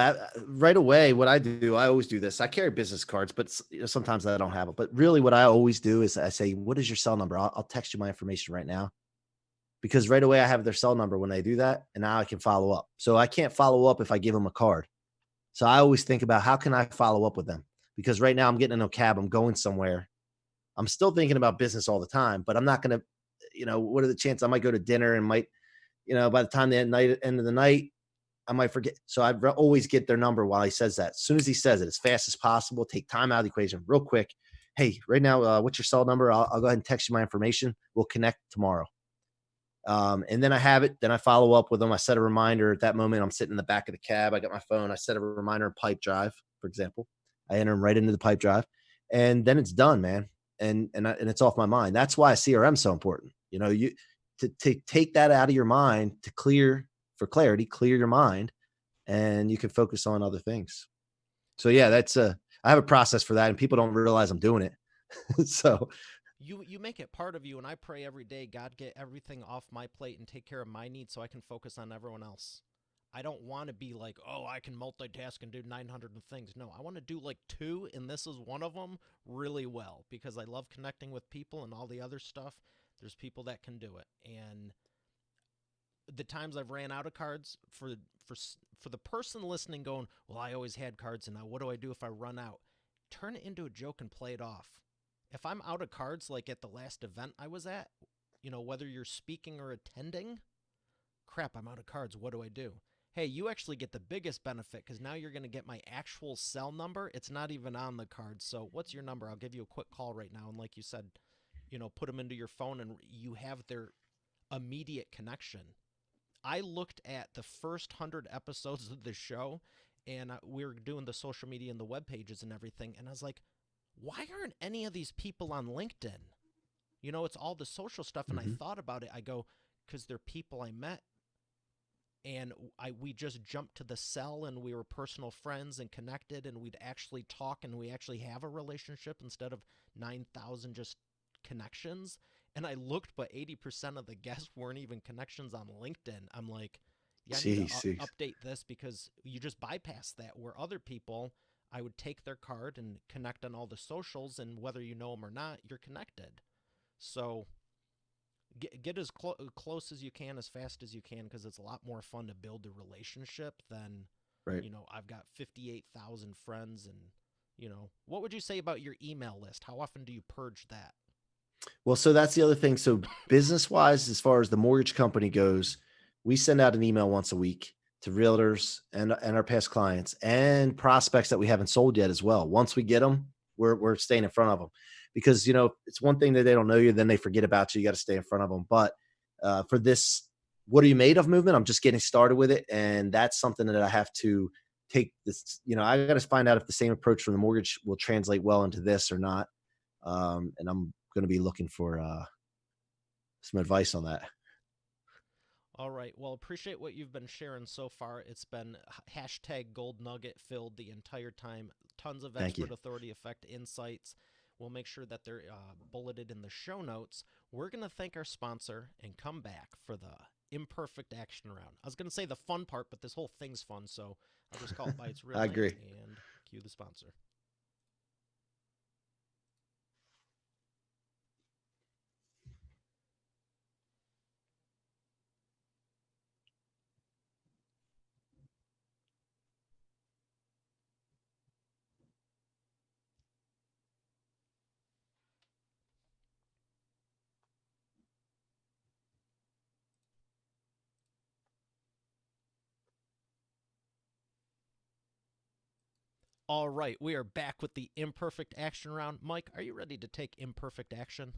right away, what I do, I always do this. I carry business cards, but sometimes I don't have them. But really, what I always do is I say, "What is your cell number? I'll text you my information right now." Because right away I have their cell number when they do that, and now I can follow up. So I can't follow up if I give them a card. So I always think about how can I follow up with them? Because right now I'm getting in a cab, I'm going somewhere. I'm still thinking about business all the time, but I'm not going to, what are the chances I might go to dinner and might, by the time the end of the night, I might forget. So I always get their number while he says that. As soon as he says it, as fast as possible, take time out of the equation real quick. Hey, right now, what's your cell number? I'll go ahead and text you my information. We'll connect tomorrow. And then I have it. Then I follow up with them. I set a reminder at that moment. I'm sitting in the back of the cab. I got my phone. I set a reminder in Pipe Drive, for example. I enter them right into the Pipe Drive, and then it's done, man. And it's off my mind. That's why CRM is so important. You to take that out of your mind to clear for clarity, clear your mind, and you can focus on other things. So Yeah, yeah, that's I have a process for that, and people don't realize I'm doing it. So you make it part of you, and I pray every day, God, get everything off my plate and take care of my needs so I can focus on everyone else. I don't want to be like, oh, I can multitask and do 900 things. No, I want to do like two, and this is one of them really well, because I love connecting with people and all the other stuff. There's people that can do it. And the times I've ran out of cards, for for the person listening going, well, I always had cards, and now what do I do if I run out? Turn it into a joke and play it off. If I'm out of cards, like at the last event I was at, whether you're speaking or attending, crap, I'm out of cards. What do I do? Hey, you actually get the biggest benefit, because now you're going to get my actual cell number. It's not even on the card. So, what's your number? I'll give you a quick call right now. And like you said, put them into your phone, and you have their immediate connection. I looked at the first 100 episodes of the show, and we were doing the social media and the web pages and everything. And I was like, why aren't any of these people on LinkedIn? It's all the social stuff. And I mhm. thought about it. I go, because they're people I met, and we just jumped to the cell, and we were personal friends and connected, and we'd actually talk, and we actually have a relationship instead of 9,000 just connections. And I looked, but 80% of the guests weren't even connections on LinkedIn. I'm like, yeah, I need to Jeez. update this, because you just bypass that, where other people, I would take their card and connect on all the socials, and whether you know them or not, you're connected. So get as close as you can, as fast as you can, because it's a lot more fun to build a relationship than, Right. I've got 58,000 friends. And what would you say about your email list? How often do you purge that? Well, so that's the other thing. So business wise, as far as the mortgage company goes, we send out an email once a week to realtors and our past clients and prospects that we haven't sold yet as well. Once we get them, we're staying in front of them because it's one thing that they don't know you, then they forget about you. You got to stay in front of them. But for this, what are you made of movement? I'm just getting started with it, and that's something that I have to take this. I got to find out if the same approach from the mortgage will translate well into this or not. And I'm going to be looking for some advice on that. All right. Well, appreciate what you've been sharing so far. It's been hashtag gold nugget filled the entire time. Tons of Thank you. expert authority effect insights. We'll make sure that they're bulleted in the show notes. We're going to thank our sponsor and come back for the imperfect action round. I was going to say the fun part, but this whole thing's fun, so I'll just call it by its real I name agree. and cue the sponsor. All right, we are back with the imperfect action round. Mike, are you ready to take imperfect action?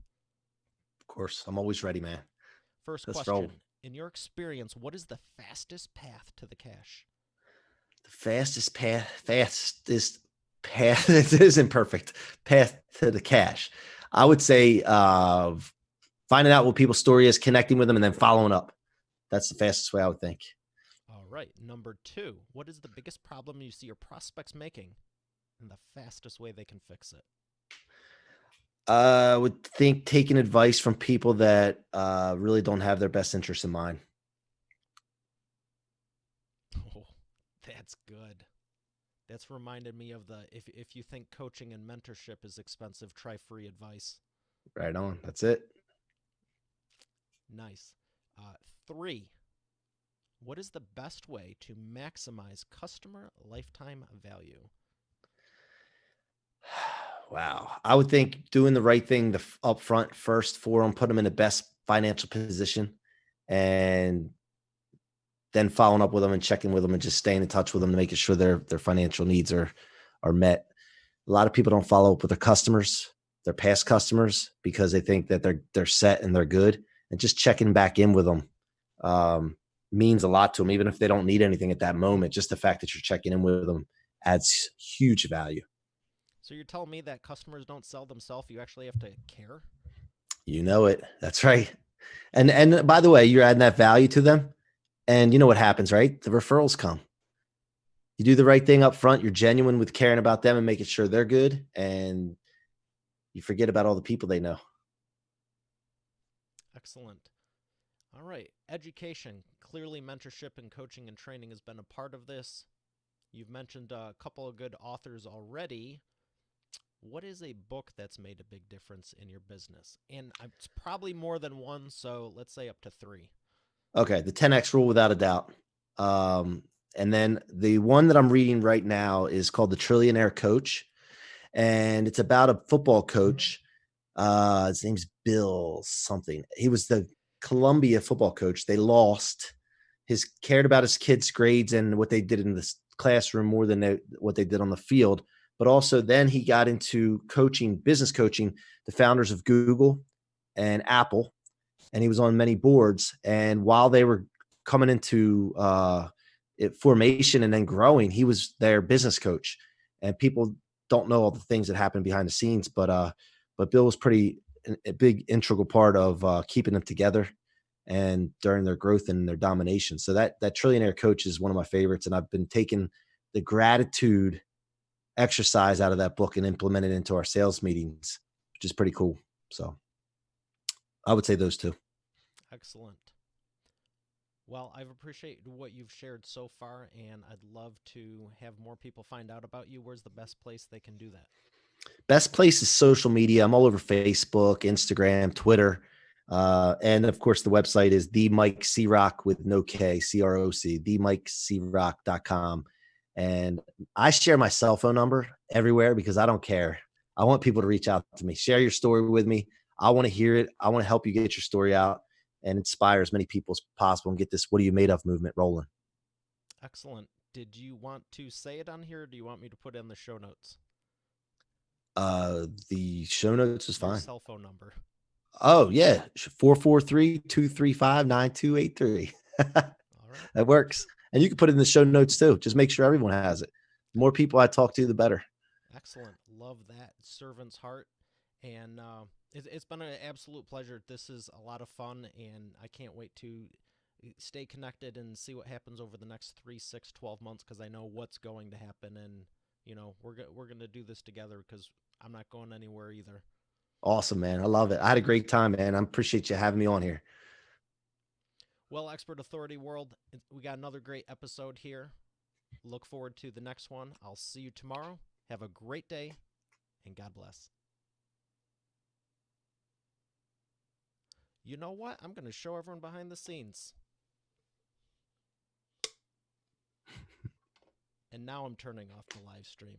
Of course, I'm always ready, man. First Let's roll. question. In your experience, what is the fastest path to the cash? The fastest path. It is imperfect path to the cash. I would say finding out what people's story is, connecting with them, and then following up. That's the fastest way I would think. All right. Number two, what is the biggest problem you see your prospects making and the fastest way they can fix it? I would think taking advice from people that really don't have their best interests in mind. Oh, that's good. That's reminded me of the if you think coaching and mentorship is expensive, try free advice. Right on. That's it. Nice. Three, what is the best way to maximize customer lifetime value? Wow. I would think doing the right thing up front first for them, put them in the best financial position, and then following up with them and checking with them and just staying in touch with them to making sure their financial needs are met. A lot of people don't follow up with their customers, their past customers, because they think that they're set and they're good. And just checking back in with them means a lot to them, even if they don't need anything at that moment. Just the fact that you're checking in with them adds huge value. So you're telling me that customers don't sell themselves, you actually have to care? You know it. That's right. And by the way, you're adding that value to them. And you know what happens, right? The referrals come. You do the right thing up front. You're genuine with caring about them and making sure they're good. And you forget about all the people they know. Excellent. All right. Education. Clearly, mentorship and coaching and training has been a part of this. You've mentioned a couple of good authors already. What is a book that's made a big difference in your business? And it's probably more than one, so let's say up to three. Okay. The 10X rule, without a doubt. And then the one that I'm reading right now is called The Trillionaire Coach. And it's about a football coach. His name's Bill something. He was the Columbia football coach. They lost. His cared about his kids' grades and what they did in the classroom more than what they did on the field. But also then he got into coaching, business coaching, the founders of Google and Apple, and he was on many boards. And while they were coming into formation and then growing, he was their business coach. And people don't know all the things that happen behind the scenes, but Bill was a big integral part of keeping them together and during their growth and their domination. So that Trillionaire Coach is one of my favorites, and I've been taking the gratitude exercise out of that book and implement it into our sales meetings, which is pretty cool. So I would say those two. Excellent. Well, I've appreciated what you've shared so far, and I'd love to have more people find out about you. Where's the best place they can do that? Best place is social media. I'm all over Facebook, Instagram, Twitter. And of course, the website is the Mike C Rock with no K, CROC, themikecrock.com. And I share my cell phone number everywhere because I don't care. I want people to reach out to me, share your story with me. I want to hear it. I want to help you get your story out and inspire as many people as possible and get this "What Are You Made Of" movement rolling. Excellent. Did you want to say it on here, or do you want me to put it in the show notes? The show notes is Your fine. cell phone number. Oh, yeah, 443-235-9283. All right. That works, and you can put it in the show notes too. Just make sure everyone has it. The more people I talk to, the better. Excellent. Love that servant's heart. And it's been an absolute pleasure. This is a lot of fun, and I can't wait to stay connected and see what happens over the next 3, 6, 12 months because I know what's going to happen. And, we're going to do this together because I'm not going anywhere either. Awesome, man. I love it. I had a great time, man. I appreciate you having me on here. Well, Expert Authority World, we got another great episode here. Look forward to the next one. I'll see you tomorrow. Have a great day, and God bless. You know what? I'm going to show everyone behind the scenes. And now I'm turning off the live stream.